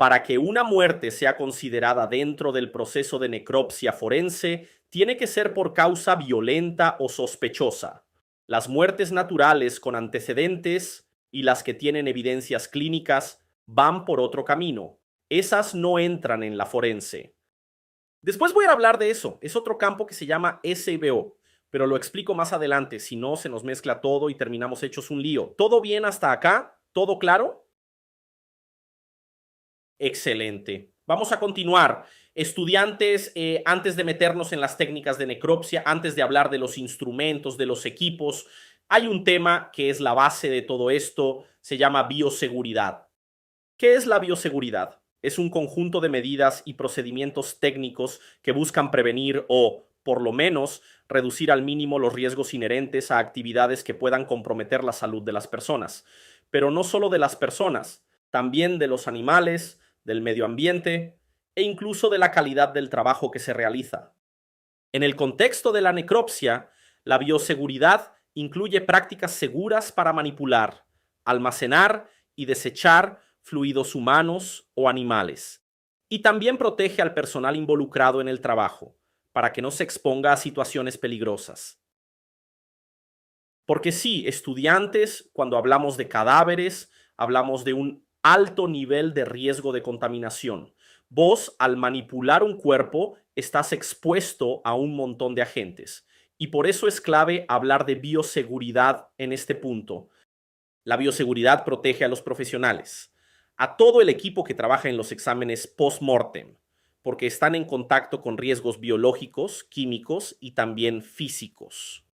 Para que una muerte sea considerada dentro del proceso de necropsia forense, tiene que ser por causa violenta o sospechosa. Las muertes naturales con antecedentes y las que tienen evidencias clínicas van por otro camino. Esas no entran en la forense. Después voy a hablar de eso. Es otro campo que se llama SBO, pero lo explico más adelante, si no se nos mezcla todo y terminamos hechos un lío. ¿Todo bien hasta acá? ¿Todo claro? Excelente. Vamos a continuar. Estudiantes, antes de meternos en las técnicas de necropsia, antes de hablar de los instrumentos, de los equipos, hay un tema que es la base de todo esto, se llama bioseguridad. ¿Qué es la bioseguridad? Es un conjunto de medidas y procedimientos técnicos que buscan prevenir o, por lo menos, reducir al mínimo los riesgos inherentes a actividades que puedan comprometer la salud de las personas. Pero no solo de las personas, también de los animales, del medio ambiente e incluso de la calidad del trabajo que se realiza. En el contexto de la necropsia, la bioseguridad incluye prácticas seguras para manipular, almacenar y desechar fluidos humanos o animales. Y también protege al personal involucrado en el trabajo, para que no se exponga a situaciones peligrosas. Porque sí, estudiantes, cuando hablamos de cadáveres, hablamos de un alto nivel de riesgo de contaminación. Vos, al manipular un cuerpo, estás expuesto a un montón de agentes. Y por eso es clave hablar de bioseguridad en este punto. La bioseguridad protege a los profesionales, a todo el equipo que trabaja en los exámenes post-mortem, porque están en contacto con riesgos biológicos, químicos y también físicos.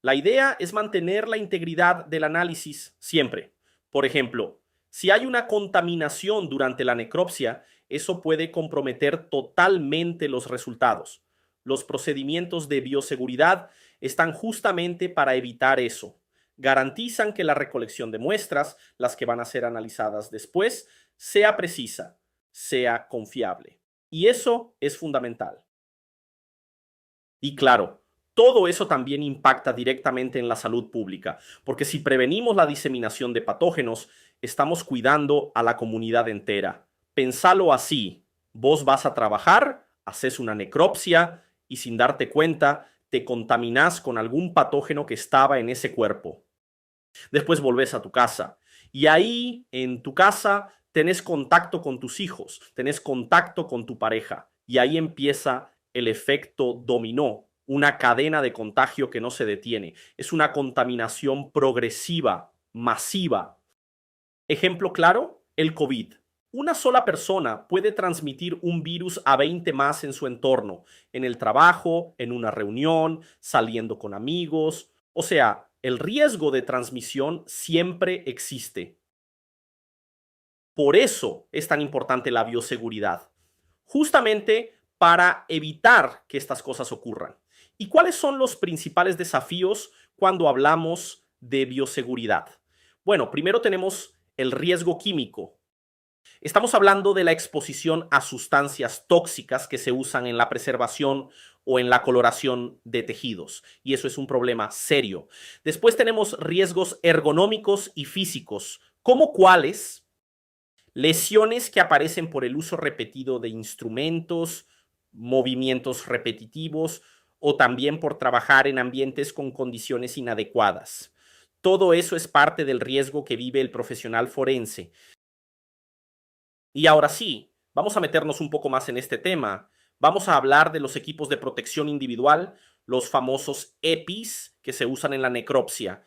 La idea es mantener la integridad del análisis siempre. Por ejemplo, si hay una contaminación durante la necropsia, eso puede comprometer totalmente los resultados. Los procedimientos de bioseguridad están justamente para evitar eso. Garantizan que la recolección de muestras, las que van a ser analizadas después, sea precisa, sea confiable. Y eso es fundamental. Y claro, todo eso también impacta directamente en la salud pública, porque si prevenimos la diseminación de patógenos, estamos cuidando a la comunidad entera. Pensalo así, vos vas a trabajar, haces una necropsia y sin darte cuenta te contaminás con algún patógeno que estaba en ese cuerpo. Después volvés a tu casa y ahí en tu casa tenés contacto con tus hijos, tenés contacto con tu pareja y ahí empieza el efecto dominó, una cadena de contagio que no se detiene. Es una contaminación progresiva, masiva. Ejemplo claro, el COVID. Una sola persona puede transmitir un virus a 20 más en su entorno, en el trabajo, en una reunión, saliendo con amigos. O sea, el riesgo de transmisión siempre existe. Por eso es tan importante la bioseguridad, justamente para evitar que estas cosas ocurran. ¿Y cuáles son los principales desafíos cuando hablamos de bioseguridad? Bueno, primero tenemos el riesgo químico. Estamos hablando de la exposición a sustancias tóxicas que se usan en la preservación o en la coloración de tejidos, y eso es un problema serio. Después tenemos riesgos ergonómicos y físicos, como cuáles: lesiones que aparecen por el uso repetido de instrumentos, movimientos repetitivos o también por trabajar en ambientes con condiciones inadecuadas. Todo eso es parte del riesgo que vive el profesional forense. Y ahora sí, vamos a meternos un poco más en este tema. Vamos a hablar de los equipos de protección individual, los famosos EPIs que se usan en la necropsia.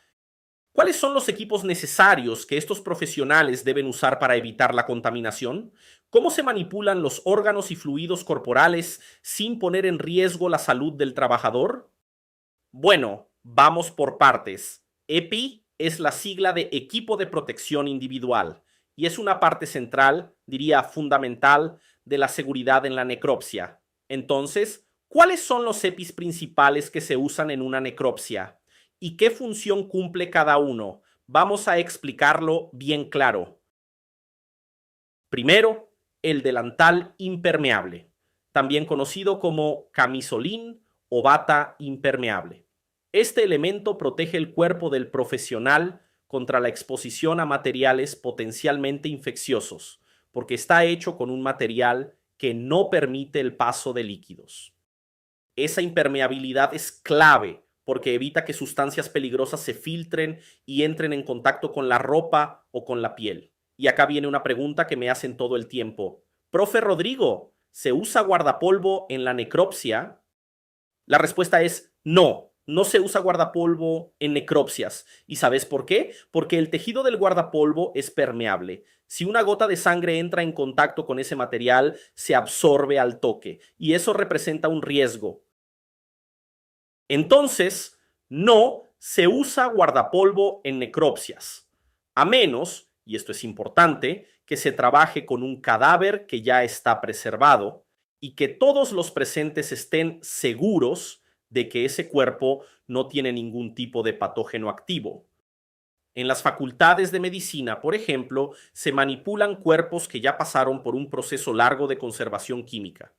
¿Cuáles son los equipos necesarios que estos profesionales deben usar para evitar la contaminación? ¿Cómo se manipulan los órganos y fluidos corporales sin poner en riesgo la salud del trabajador? Bueno, vamos por partes. EPI es la sigla de Equipo de Protección Individual y es una parte central, diría fundamental, de la seguridad en la necropsia. Entonces, ¿cuáles son los EPIs principales que se usan en una necropsia? ¿Y qué función cumple cada uno? Vamos a explicarlo bien claro. Primero, el delantal impermeable, también conocido como camisolín o bata impermeable. Este elemento protege el cuerpo del profesional contra la exposición a materiales potencialmente infecciosos, porque está hecho con un material que no permite el paso de líquidos. Esa impermeabilidad es clave porque evita que sustancias peligrosas se filtren y entren en contacto con la ropa o con la piel. Y acá viene una pregunta que me hacen todo el tiempo. Profe Rodrigo, ¿se usa guardapolvo en la necropsia? La respuesta es no, no se usa guardapolvo en necropsias. ¿Y sabes por qué? Porque el tejido del guardapolvo es permeable. Si una gota de sangre entra en contacto con ese material, se absorbe al toque y eso representa un riesgo. Entonces, no se usa guardapolvo en necropsias, a menos, y esto es importante, que se trabaje con un cadáver que ya está preservado y que todos los presentes estén seguros de que ese cuerpo no tiene ningún tipo de patógeno activo. En las facultades de medicina, por ejemplo, se manipulan cuerpos que ya pasaron por un proceso largo de conservación química.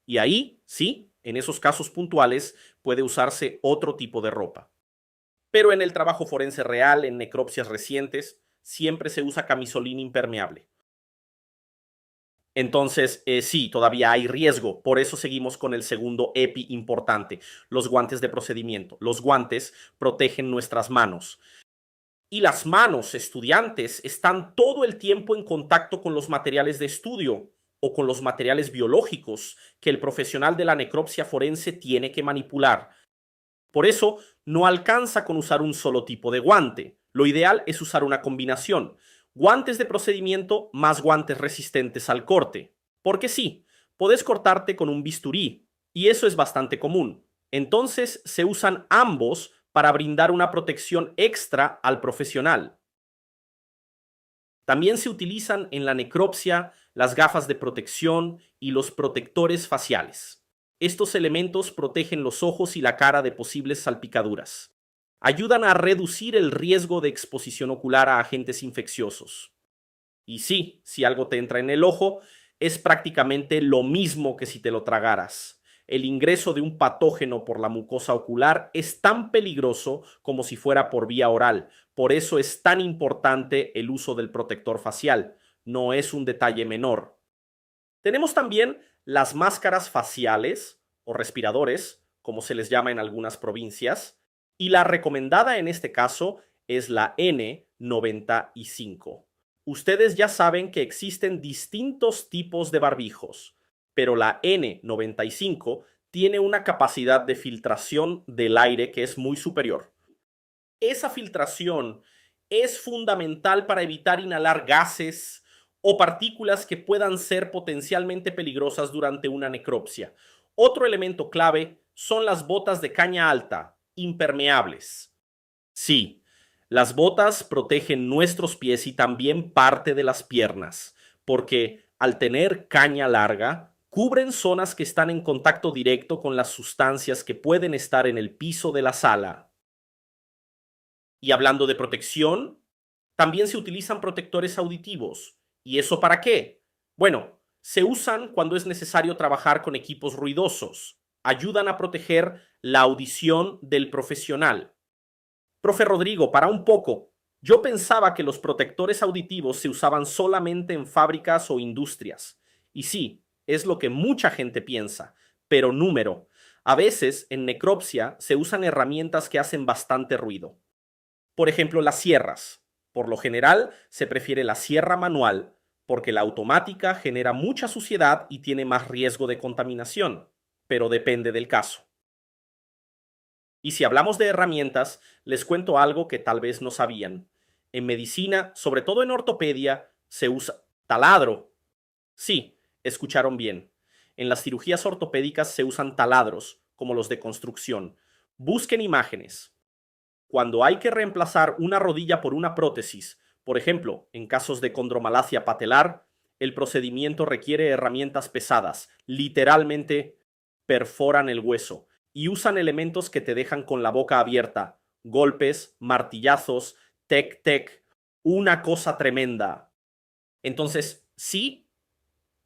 Y ahí, sí, en esos casos puntuales, puede usarse otro tipo de ropa. Pero en el trabajo forense real, en necropsias recientes, siempre se usa camisolín impermeable. Entonces, sí, todavía hay riesgo. Por eso seguimos con el segundo EPI importante, los guantes de procedimiento. Los guantes protegen nuestras manos. Y las manos, estudiantes, están todo el tiempo en contacto con los materiales de estudio o con los materiales biológicos que el profesional de la necropsia forense tiene que manipular. Por eso, no alcanza con usar un solo tipo de guante. Lo ideal es usar una combinación. Guantes de procedimiento más guantes resistentes al corte. Porque sí, podés cortarte con un bisturí, y eso es bastante común. Entonces, se usan ambos para brindar una protección extra al profesional. También se utilizan en la necropsia las gafas de protección y los protectores faciales. Estos elementos protegen los ojos y la cara de posibles salpicaduras. Ayudan a reducir el riesgo de exposición ocular a agentes infecciosos. Y sí, si algo te entra en el ojo, es prácticamente lo mismo que si te lo tragaras. El ingreso de un patógeno por la mucosa ocular es tan peligroso como si fuera por vía oral. Por eso es tan importante el uso del protector facial. No es un detalle menor. Tenemos también las máscaras faciales o respiradores, como se les llama en algunas provincias, y la recomendada en este caso es la N95. Ustedes ya saben que existen distintos tipos de barbijos, pero la N95 tiene una capacidad de filtración del aire que es muy superior. Esa filtración es fundamental para evitar inhalar gases o partículas que puedan ser potencialmente peligrosas durante una necropsia. Otro elemento clave son las botas de caña alta, impermeables. Sí, las botas protegen nuestros pies y también parte de las piernas, porque al tener caña larga, cubren zonas que están en contacto directo con las sustancias que pueden estar en el piso de la sala. Y hablando de protección, también se utilizan protectores auditivos. ¿Y eso para qué? Bueno, se usan cuando es necesario trabajar con equipos ruidosos. Ayudan a proteger la audición del profesional. Profe Rodrigo, para un poco. Yo pensaba que los protectores auditivos se usaban solamente en fábricas o industrias. Y sí, es lo que mucha gente piensa, pero número. A veces en necropsia se usan herramientas que hacen bastante ruido. Por ejemplo, las sierras. Por lo general, se prefiere la sierra manual porque la automática genera mucha suciedad y tiene más riesgo de contaminación, pero depende del caso. Y si hablamos de herramientas, les cuento algo que tal vez no sabían. En medicina, sobre todo en ortopedia, se usa taladro. Sí, escucharon bien. En las cirugías ortopédicas se usan taladros, como los de construcción. Busquen imágenes. Cuando hay que reemplazar una rodilla por una prótesis, por ejemplo, en casos de condromalacia patelar, el procedimiento requiere herramientas pesadas, literalmente perforan el hueso y usan elementos que te dejan con la boca abierta, golpes, martillazos, tec-tec, una cosa tremenda. Entonces, sí,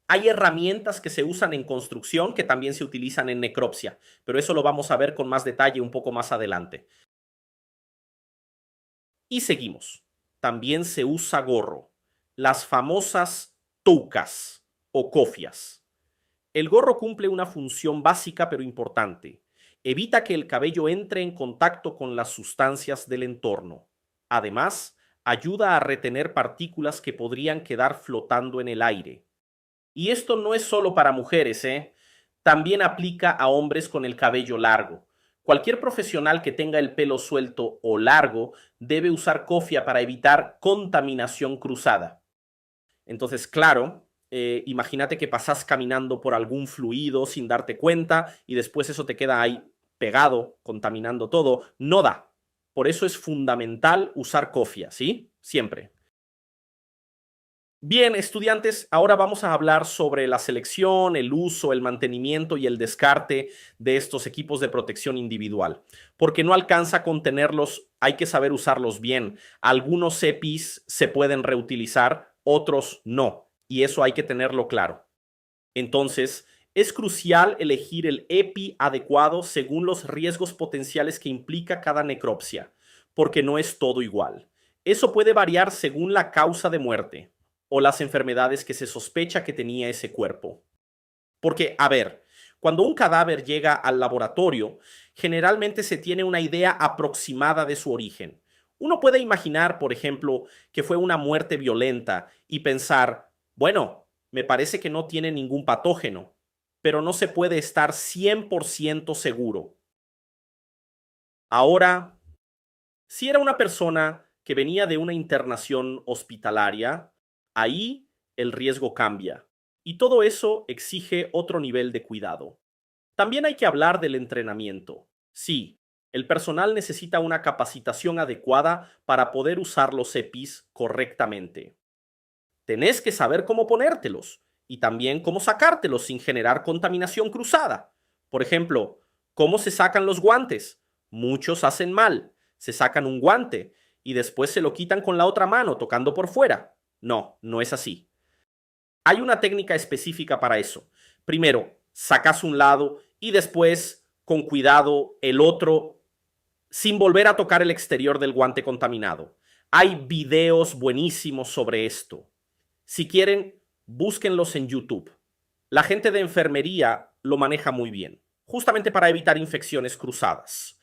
hay herramientas que se usan en construcción que también se utilizan en necropsia, pero eso lo vamos a ver con más detalle un poco más adelante. Y seguimos. También se usa gorro. Las famosas toucas o cofias. El gorro cumple una función básica pero importante. Evita que el cabello entre en contacto con las sustancias del entorno. Además, ayuda a retener partículas que podrían quedar flotando en el aire. Y esto no es solo para mujeres, ¿eh? También aplica a hombres con el cabello largo. Cualquier profesional que tenga el pelo suelto o largo debe usar cofia para evitar contaminación cruzada. Entonces, claro, imagínate que pasas caminando por algún fluido sin darte cuenta y después eso te queda ahí pegado, contaminando todo. No da. Por eso es fundamental usar cofia, ¿sí? Siempre. Bien, estudiantes, ahora vamos a hablar sobre la selección, el uso, el mantenimiento y el descarte de estos equipos de protección individual. Porque no alcanza con tenerlos, hay que saber usarlos bien. Algunos EPIs se pueden reutilizar, otros no. Y eso hay que tenerlo claro. Entonces, es crucial elegir el EPI adecuado según los riesgos potenciales que implica cada necropsia, porque no es todo igual. Eso puede variar según la causa de muerte o las enfermedades que se sospecha que tenía ese cuerpo. Porque, a ver, cuando un cadáver llega al laboratorio, generalmente se tiene una idea aproximada de su origen. Uno puede imaginar, por ejemplo, que fue una muerte violenta y pensar, bueno, me parece que no tiene ningún patógeno, pero no se puede estar 100% seguro. Ahora, si era una persona que venía de una internación hospitalaria, ahí el riesgo cambia. Y todo eso exige otro nivel de cuidado. También hay que hablar del entrenamiento. Sí, el personal necesita una capacitación adecuada para poder usar los EPIs correctamente. Tenés que saber cómo ponértelos y también cómo sacártelos sin generar contaminación cruzada. Por ejemplo, ¿cómo se sacan los guantes? Muchos hacen mal. Se sacan un guante y después se lo quitan con la otra mano tocando por fuera. No, no es así. Hay una técnica específica para eso. Primero, sacas un lado y después, con cuidado, el otro, sin volver a tocar el exterior del guante contaminado. Hay videos buenísimos sobre esto. Si quieren, búsquenlos en YouTube. La gente de enfermería lo maneja muy bien, justamente para evitar infecciones cruzadas.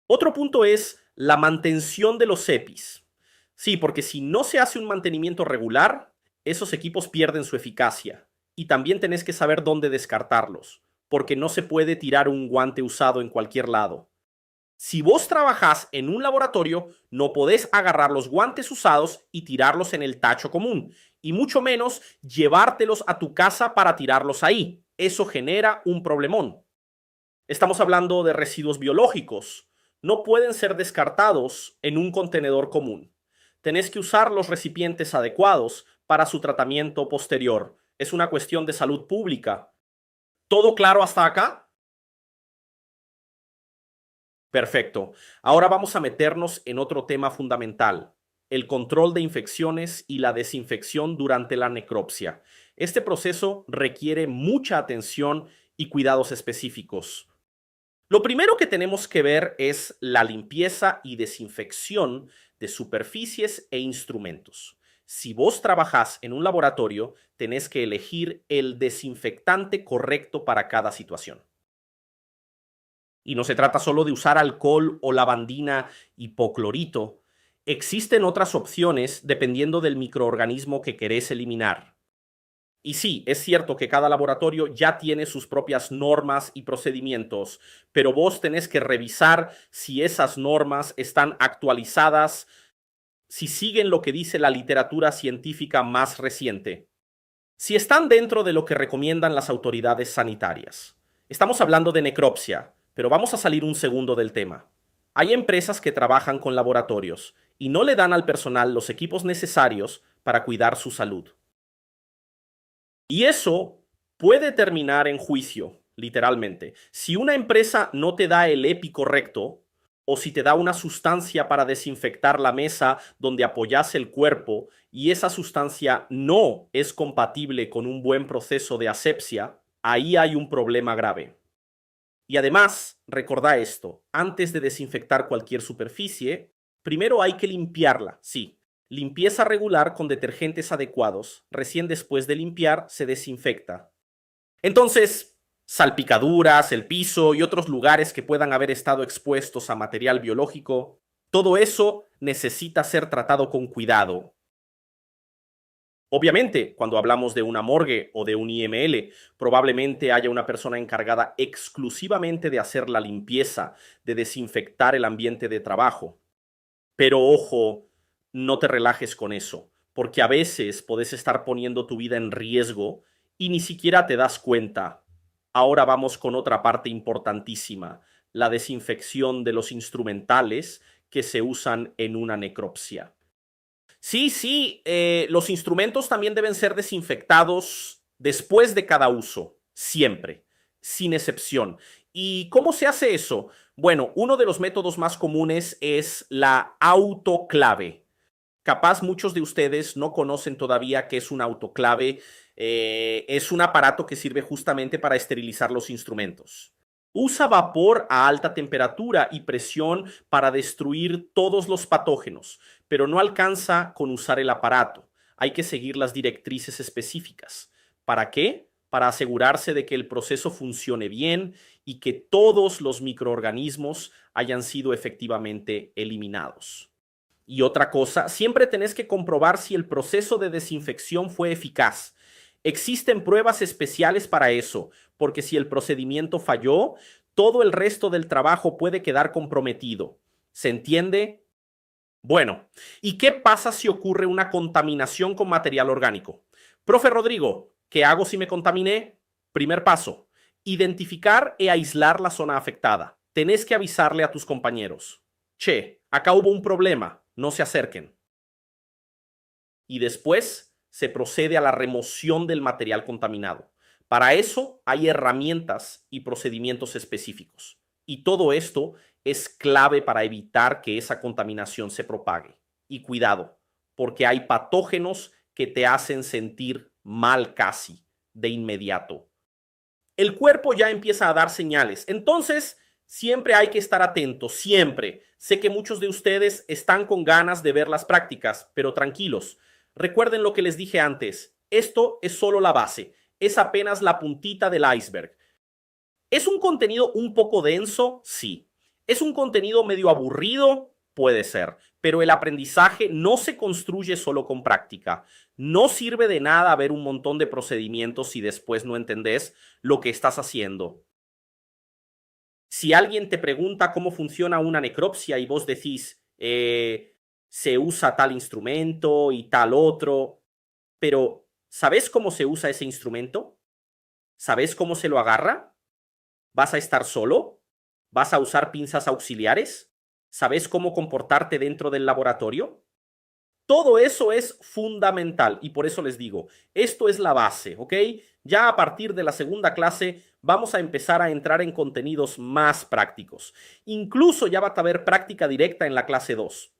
Otro punto es la mantención de los EPIs. Sí, porque si no se hace un mantenimiento regular, esos equipos pierden su eficacia. Y también tenés que saber dónde descartarlos, porque no se puede tirar un guante usado en cualquier lado. Si vos trabajás en un laboratorio, no podés agarrar los guantes usados y tirarlos en el tacho común, y mucho menos llevártelos a tu casa para tirarlos ahí. Eso genera un problemón. Estamos hablando de residuos biológicos. No pueden ser descartados en un contenedor común. Tenés que usar los recipientes adecuados para su tratamiento posterior. Es una cuestión de salud pública. ¿Todo claro hasta acá? Perfecto. Ahora vamos a meternos en otro tema fundamental, el control de infecciones y la desinfección durante la necropsia. Este proceso requiere mucha atención y cuidados específicos. Lo primero que tenemos que ver es la limpieza y desinfección de superficies e instrumentos. Si vos trabajás en un laboratorio, tenés que elegir el desinfectante correcto para cada situación. Y no se trata solo de usar alcohol o lavandina hipoclorito. Existen otras opciones dependiendo del microorganismo que querés eliminar. Y sí, es cierto que cada laboratorio ya tiene sus propias normas y procedimientos, pero vos tenés que revisar si esas normas están actualizadas, si siguen lo que dice la literatura científica más reciente, si están dentro de lo que recomiendan las autoridades sanitarias. Estamos hablando de necropsia, pero vamos a salir un segundo del tema. Hay empresas que trabajan con laboratorios y no le dan al personal los equipos necesarios para cuidar su salud. Y eso puede terminar en juicio, literalmente. Si una empresa no te da el EPI correcto, o si te da una sustancia para desinfectar la mesa donde apoyas el cuerpo y esa sustancia no es compatible con un buen proceso de asepsia, ahí hay un problema grave. Y además, recordá esto, antes de desinfectar cualquier superficie, primero hay que limpiarla, sí. limpieza regular con detergentes adecuados. Recién después de limpiar, se desinfecta. Entonces, salpicaduras, el piso y otros lugares que puedan haber estado expuestos a material biológico, todo eso necesita ser tratado con cuidado. Obviamente, cuando hablamos de una morgue o de un IML, probablemente haya una persona encargada exclusivamente de hacer la limpieza, de desinfectar el ambiente de trabajo. Pero ojo, no te relajes con eso, porque a veces puedes estar poniendo tu vida en riesgo y ni siquiera te das cuenta. Ahora vamos con otra parte importantísima, la desinfección de los instrumentales que se usan en una necropsia. Sí, los instrumentos también deben ser desinfectados después de cada uso, siempre, sin excepción. ¿Y cómo se hace eso? Bueno, uno de los métodos más comunes es la autoclave. Capaz muchos de ustedes no conocen todavía qué es un autoclave. Es un aparato que sirve justamente para esterilizar los instrumentos. Usa vapor a alta temperatura y presión para destruir todos los patógenos, pero no alcanza con usar el aparato. Hay que seguir las directrices específicas. ¿Para qué? Para asegurarse de que el proceso funcione bien y que todos los microorganismos hayan sido efectivamente eliminados. Y otra cosa, siempre tenés que comprobar si el proceso de desinfección fue eficaz. Existen pruebas especiales para eso, porque si el procedimiento falló, todo el resto del trabajo puede quedar comprometido. ¿Se entiende? Bueno, ¿y qué pasa si ocurre una contaminación con material orgánico? Profe Rodrigo, ¿qué hago si me contaminé? Primer paso, identificar e aislar la zona afectada. Tenés que avisarle a tus compañeros. Che, acá hubo un problema, no se acerquen. Y después se procede a la remoción del material contaminado. Para eso hay herramientas y procedimientos específicos. Y todo esto es clave para evitar que esa contaminación se propague. Y cuidado, porque hay patógenos que te hacen sentir mal casi de inmediato. El cuerpo ya empieza a dar señales. Entonces, siempre hay que estar atentos, siempre. Sé que muchos de ustedes están con ganas de ver las prácticas, pero tranquilos. Recuerden lo que les dije antes. Esto es solo la base. Es apenas la puntita del iceberg. ¿Es un contenido un poco denso? Sí. ¿Es un contenido medio aburrido? Puede ser. Pero el aprendizaje no se construye solo con práctica. No sirve de nada ver un montón de procedimientos si después no entendés lo que estás haciendo. Si alguien te pregunta cómo funciona una necropsia y vos decís, se usa tal instrumento y tal otro, pero ¿sabés cómo se usa ese instrumento? ¿Sabés cómo se lo agarra? ¿Vas a estar solo? ¿Vas a usar pinzas auxiliares? ¿Sabes cómo comportarte dentro del laboratorio? Todo eso es fundamental y por eso les digo, esto es la base, ¿ok? Ya a partir de la segunda clase vamos a empezar a entrar en contenidos más prácticos. Incluso ya va a haber práctica directa en la clase 2.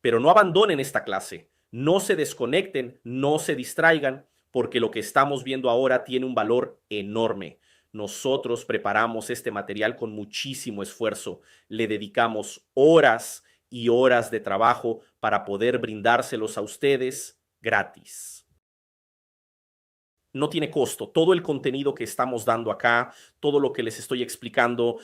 Pero no abandonen esta clase, no se desconecten, no se distraigan, porque lo que estamos viendo ahora tiene un valor enorme. Nosotros preparamos este material con muchísimo esfuerzo, le dedicamos horas y horas de trabajo para poder brindárselos a ustedes gratis. No tiene costo. Todo el contenido que estamos dando acá, todo lo que les estoy explicando,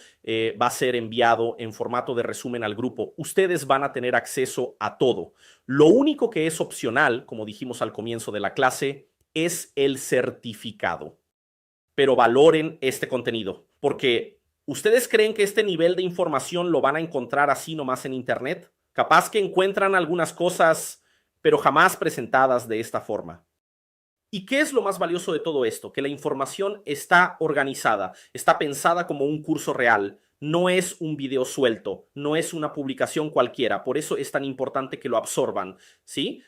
va a ser enviado en formato de resumen al grupo. Ustedes van a tener acceso a todo. Lo único que es opcional, como dijimos al comienzo de la clase, es el certificado. Pero valoren este contenido, porque ¿ustedes creen que este nivel de información lo van a encontrar así nomás en internet? Capaz que encuentran algunas cosas, pero jamás presentadas de esta forma. ¿Y qué es lo más valioso de todo esto? Que la información está organizada, está pensada como un curso real. No es un video suelto, no es una publicación cualquiera. Por eso es tan importante que lo absorban, ¿sí?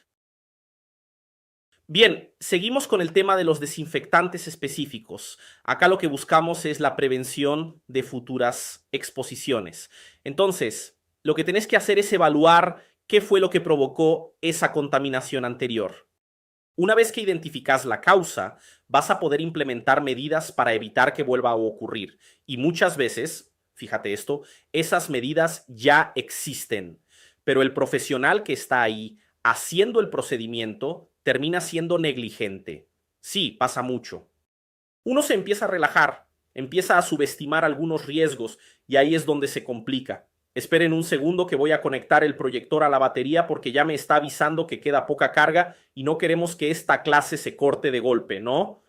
Bien, seguimos con el tema de los desinfectantes específicos. Acá lo que buscamos es la prevención de futuras exposiciones. Entonces, lo que tenés que hacer es evaluar qué fue lo que provocó esa contaminación anterior. Una vez que identificas la causa, vas a poder implementar medidas para evitar que vuelva a ocurrir. Y muchas veces, fíjate esto, esas medidas ya existen, pero el profesional que está ahí haciendo el procedimiento, termina siendo negligente. Sí, pasa mucho. Uno se empieza a relajar, empieza a subestimar algunos riesgos y ahí es donde se complica. Esperen un segundo que voy a conectar el proyector a la batería porque ya me está avisando que queda poca carga y no queremos que esta clase se corte de golpe, ¿no?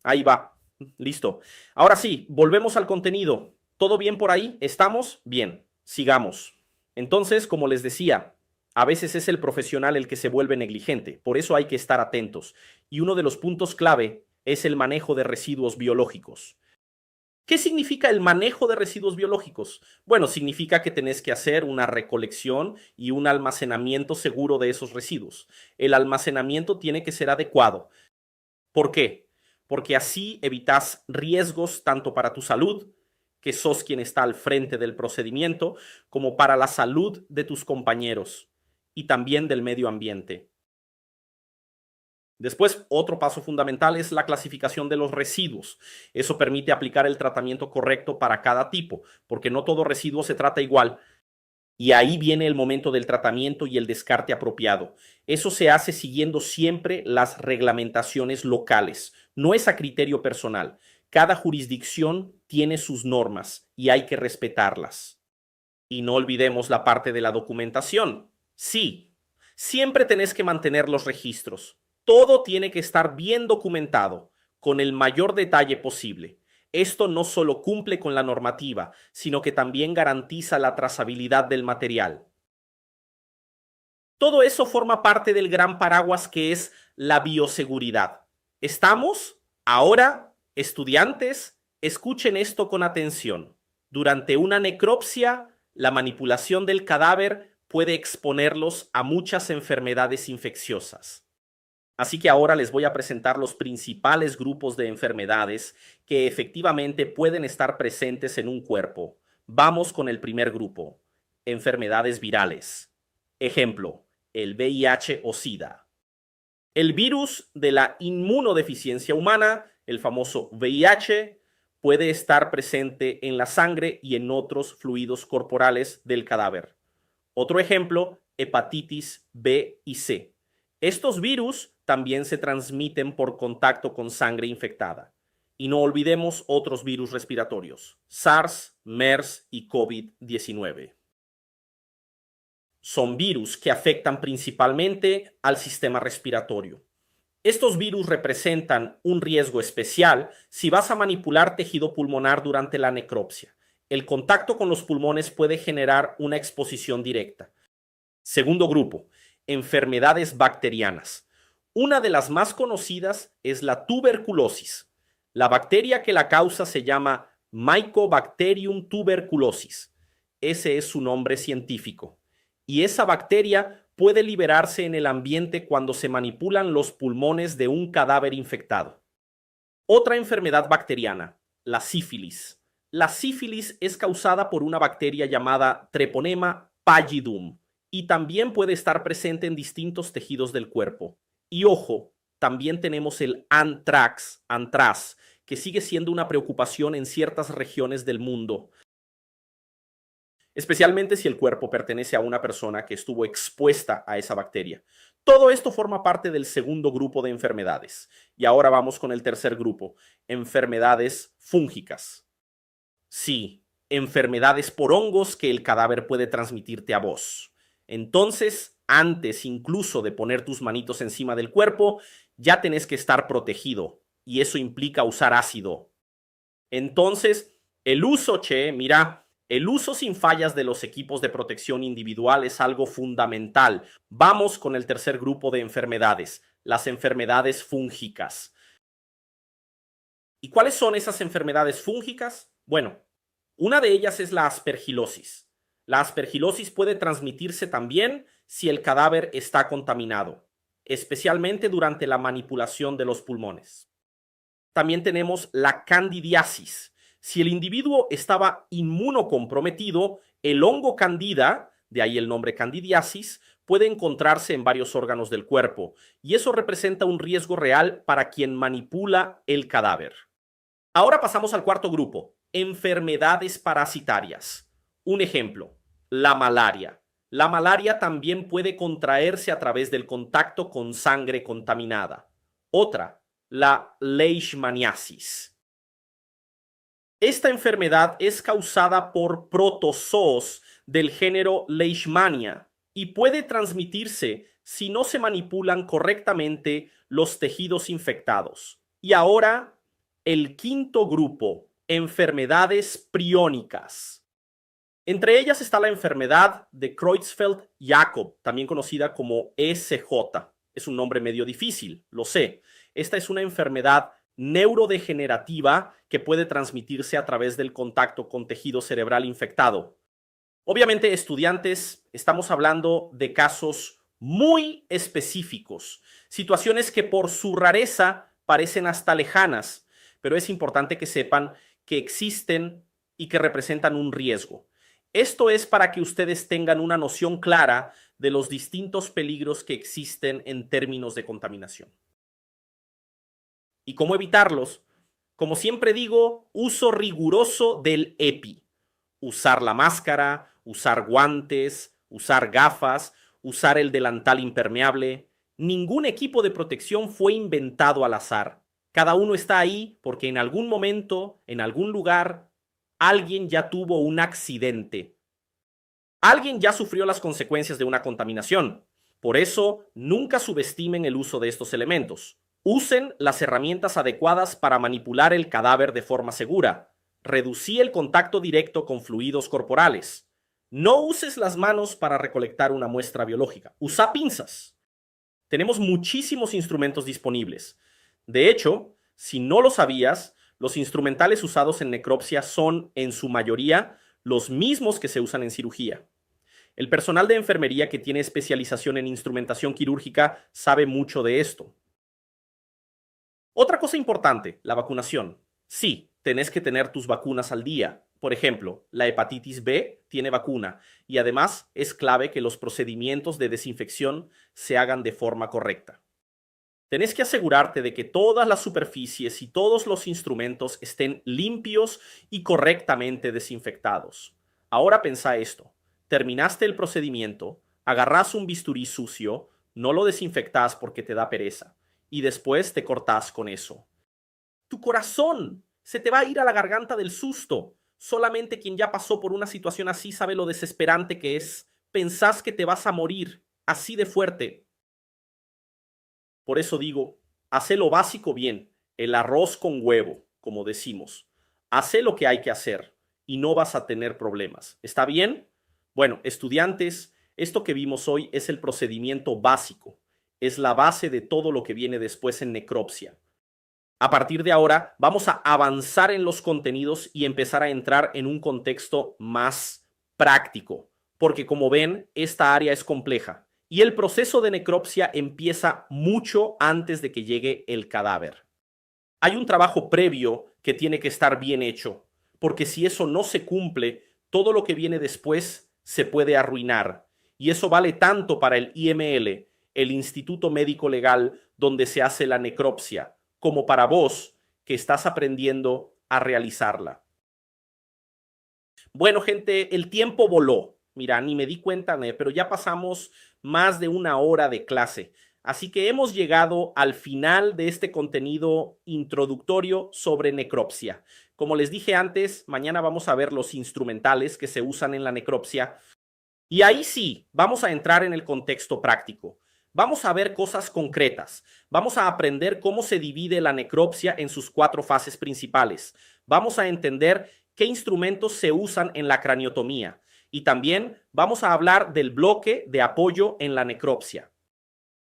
Ahí va. Listo. Ahora sí, volvemos al contenido. ¿Todo bien por ahí? ¿Estamos? Bien. Sigamos. Entonces, como les decía, a veces es el profesional el que se vuelve negligente. Por eso hay que estar atentos. Y uno de los puntos clave es el manejo de residuos biológicos. ¿Qué significa el manejo de residuos biológicos? Bueno, significa que tenés que hacer una recolección y un almacenamiento seguro de esos residuos. El almacenamiento tiene que ser adecuado. ¿Por qué? Porque así evitas riesgos tanto para tu salud, que sos quien está al frente del procedimiento, como para la salud de tus compañeros y también del medio ambiente. Después, otro paso fundamental es la clasificación de los residuos. Eso permite aplicar el tratamiento correcto para cada tipo, porque no todo residuo se trata igual. Y ahí viene el momento del tratamiento y el descarte apropiado. Eso se hace siguiendo siempre las reglamentaciones locales. No es a criterio personal. Cada jurisdicción tiene sus normas y hay que respetarlas. Y no olvidemos la parte de la documentación. Sí, siempre tenés que mantener los registros. Todo tiene que estar bien documentado, con el mayor detalle posible. Esto no solo cumple con la normativa, sino que también garantiza la trazabilidad del material. Todo eso forma parte del gran paraguas que es la bioseguridad. ¿Estamos? Ahora, estudiantes, escuchen esto con atención. Durante una necropsia, la manipulación del cadáver puede exponerlos a muchas enfermedades infecciosas. Así que ahora les voy a presentar los principales grupos de enfermedades que efectivamente pueden estar presentes en un cuerpo. Vamos con el primer grupo, enfermedades virales. Ejemplo, el VIH o SIDA. El virus de la inmunodeficiencia humana, el famoso VIH, puede estar presente en la sangre y en otros fluidos corporales del cadáver. Otro ejemplo, hepatitis B y C. Estos virus también se transmiten por contacto con sangre infectada. Y no olvidemos otros virus respiratorios, SARS, MERS y COVID-19. Son virus que afectan principalmente al sistema respiratorio. Estos virus representan un riesgo especial si vas a manipular tejido pulmonar durante la necropsia. El contacto con los pulmones puede generar una exposición directa. Segundo grupo, enfermedades bacterianas. Una de las más conocidas es la tuberculosis. La bacteria que la causa se llama Mycobacterium tuberculosis. Ese es su nombre científico. Y esa bacteria puede liberarse en el ambiente cuando se manipulan los pulmones de un cadáver infectado. Otra enfermedad bacteriana, la sífilis. La sífilis es causada por una bacteria llamada Treponema pallidum y también puede estar presente en distintos tejidos del cuerpo. Y ojo, también tenemos el antrax, que sigue siendo una preocupación en ciertas regiones del mundo, especialmente si el cuerpo pertenece a una persona que estuvo expuesta a esa bacteria. Todo esto forma parte del segundo grupo de enfermedades. Y ahora vamos con el tercer grupo, enfermedades fúngicas. Sí, enfermedades por hongos que el cadáver puede transmitirte a vos. Entonces, antes incluso de poner tus manitos encima del cuerpo, ya tenés que estar protegido. Y eso implica usar ácido. Entonces, el uso sin fallas de los equipos de protección individual es algo fundamental. Vamos con el tercer grupo de enfermedades, las enfermedades fúngicas. ¿Y cuáles son esas enfermedades fúngicas? Bueno, una de ellas es la aspergilosis. La aspergilosis puede transmitirse también si el cadáver está contaminado, especialmente durante la manipulación de los pulmones. También tenemos la candidiasis. Si el individuo estaba inmunocomprometido, el hongo candida, de ahí el nombre candidiasis, puede encontrarse en varios órganos del cuerpo y eso representa un riesgo real para quien manipula el cadáver. Ahora pasamos al cuarto grupo, enfermedades parasitarias. Un ejemplo, la malaria. La malaria también puede contraerse a través del contacto con sangre contaminada. Otra, la leishmaniasis. Esta enfermedad es causada por protozoos del género Leishmania y puede transmitirse si no se manipulan correctamente los tejidos infectados. Y ahora, el quinto grupo, enfermedades priónicas. Entre ellas está la enfermedad de Creutzfeldt-Jakob, también conocida como ECJ. Es un nombre medio difícil, lo sé. Esta es una enfermedad neurodegenerativa que puede transmitirse a través del contacto con tejido cerebral infectado. Obviamente, estudiantes, estamos hablando de casos muy específicos, situaciones que por su rareza parecen hasta lejanas, pero es importante que sepan que existen y que representan un riesgo. Esto es para que ustedes tengan una noción clara de los distintos peligros que existen en términos de contaminación. ¿Y cómo evitarlos? Como siempre digo, uso riguroso del EPI. Usar la máscara, usar guantes, usar gafas, usar el delantal impermeable. Ningún equipo de protección fue inventado al azar. Cada uno está ahí porque en algún momento, en algún lugar, alguien ya tuvo un accidente. Alguien ya sufrió las consecuencias de una contaminación. Por eso, nunca subestimen el uso de estos elementos. Usen las herramientas adecuadas para manipular el cadáver de forma segura. Reducí el contacto directo con fluidos corporales. No uses las manos para recolectar una muestra biológica. Usa pinzas. Tenemos muchísimos instrumentos disponibles. De hecho, si no lo sabías, los instrumentales usados en necropsia son, en su mayoría, los mismos que se usan en cirugía. El personal de enfermería que tiene especialización en instrumentación quirúrgica sabe mucho de esto. Otra cosa importante, la vacunación. Sí, tenés que tener tus vacunas al día. Por ejemplo, la hepatitis B tiene vacuna y además es clave que los procedimientos de desinfección se hagan de forma correcta. Tenés que asegurarte de que todas las superficies y todos los instrumentos estén limpios y correctamente desinfectados. Ahora pensá esto. Terminaste el procedimiento, agarrás un bisturí sucio, no lo desinfectás porque te da pereza y después te cortás con eso. Tu corazón se te va a ir a la garganta del susto. Solamente quien ya pasó por una situación así sabe lo desesperante que es. Pensás que te vas a morir, así de fuerte. Por eso digo, hacé lo básico bien, el arroz con huevo, como decimos. Hacé lo que hay que hacer y no vas a tener problemas. ¿Está bien? Bueno, estudiantes, esto que vimos hoy es el procedimiento básico. Es la base de todo lo que viene después en necropsia. A partir de ahora, vamos a avanzar en los contenidos y empezar a entrar en un contexto más práctico, porque como ven, esta área es compleja y el proceso de necropsia empieza mucho antes de que llegue el cadáver. Hay un trabajo previo que tiene que estar bien hecho, porque si eso no se cumple, todo lo que viene después se puede arruinar. Y eso vale tanto para el IML, el Instituto Médico Legal, donde se hace la necropsia, como para vos que estás aprendiendo a realizarla. Bueno, gente, el tiempo voló. Mira, ni me di cuenta, pero ya pasamos más de una hora de clase. Así que hemos llegado al final de este contenido introductorio sobre necropsia. Como les dije antes, mañana vamos a ver los instrumentales que se usan en la necropsia. Y ahí sí, vamos a entrar en el contexto práctico. Vamos a ver cosas concretas. Vamos a aprender cómo se divide la necropsia en sus 4 fases principales. Vamos a entender qué instrumentos se usan en la craniotomía. Y también vamos a hablar del bloque de apoyo en la necropsia.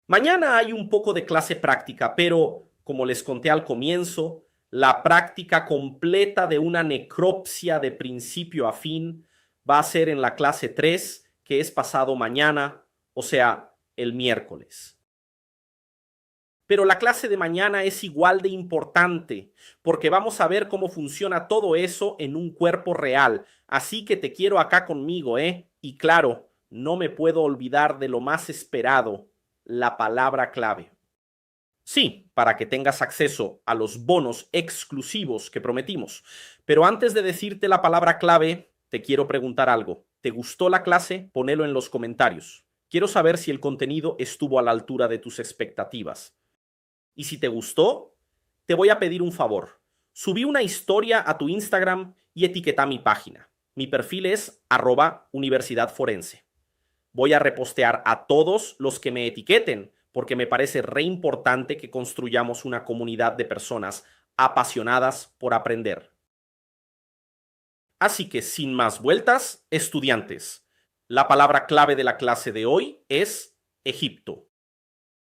Mañana hay un poco de clase práctica, pero como les conté al comienzo, la práctica completa de una necropsia de principio a fin va a ser en la clase 3, que es pasado mañana, o sea, el miércoles. Pero la clase de mañana es igual de importante porque vamos a ver cómo funciona todo eso en un cuerpo real. Así que te quiero acá conmigo, ¿eh? Y claro, no me puedo olvidar de lo más esperado, la palabra clave. Sí, para que tengas acceso a los bonos exclusivos que prometimos. Pero antes de decirte la palabra clave, te quiero preguntar algo. ¿Te gustó la clase? Ponelo en los comentarios. Quiero saber si el contenido estuvo a la altura de tus expectativas. Y si te gustó, te voy a pedir un favor. Subí una historia a tu Instagram y etiqueta mi página. Mi perfil es @universidadforense. Voy a repostear a todos los que me etiqueten porque me parece re importante que construyamos una comunidad de personas apasionadas por aprender. Así que sin más vueltas, estudiantes, la palabra clave de la clase de hoy es Egipto.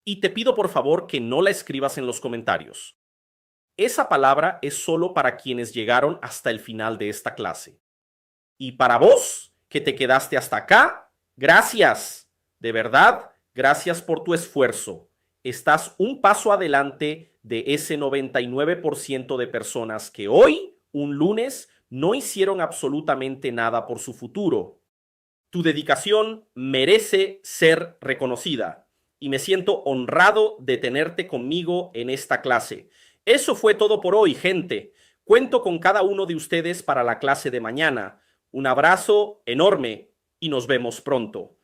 Y te pido por favor que no la escribas en los comentarios. Esa palabra es solo para quienes llegaron hasta el final de esta clase. Y para vos, que te quedaste hasta acá, gracias. De verdad, gracias por tu esfuerzo. Estás un paso adelante de ese 99% de personas que hoy, un lunes, no hicieron absolutamente nada por su futuro. Tu dedicación merece ser reconocida y me siento honrado de tenerte conmigo en esta clase. Eso fue todo por hoy, gente. Cuento con cada uno de ustedes para la clase de mañana. Un abrazo enorme y nos vemos pronto.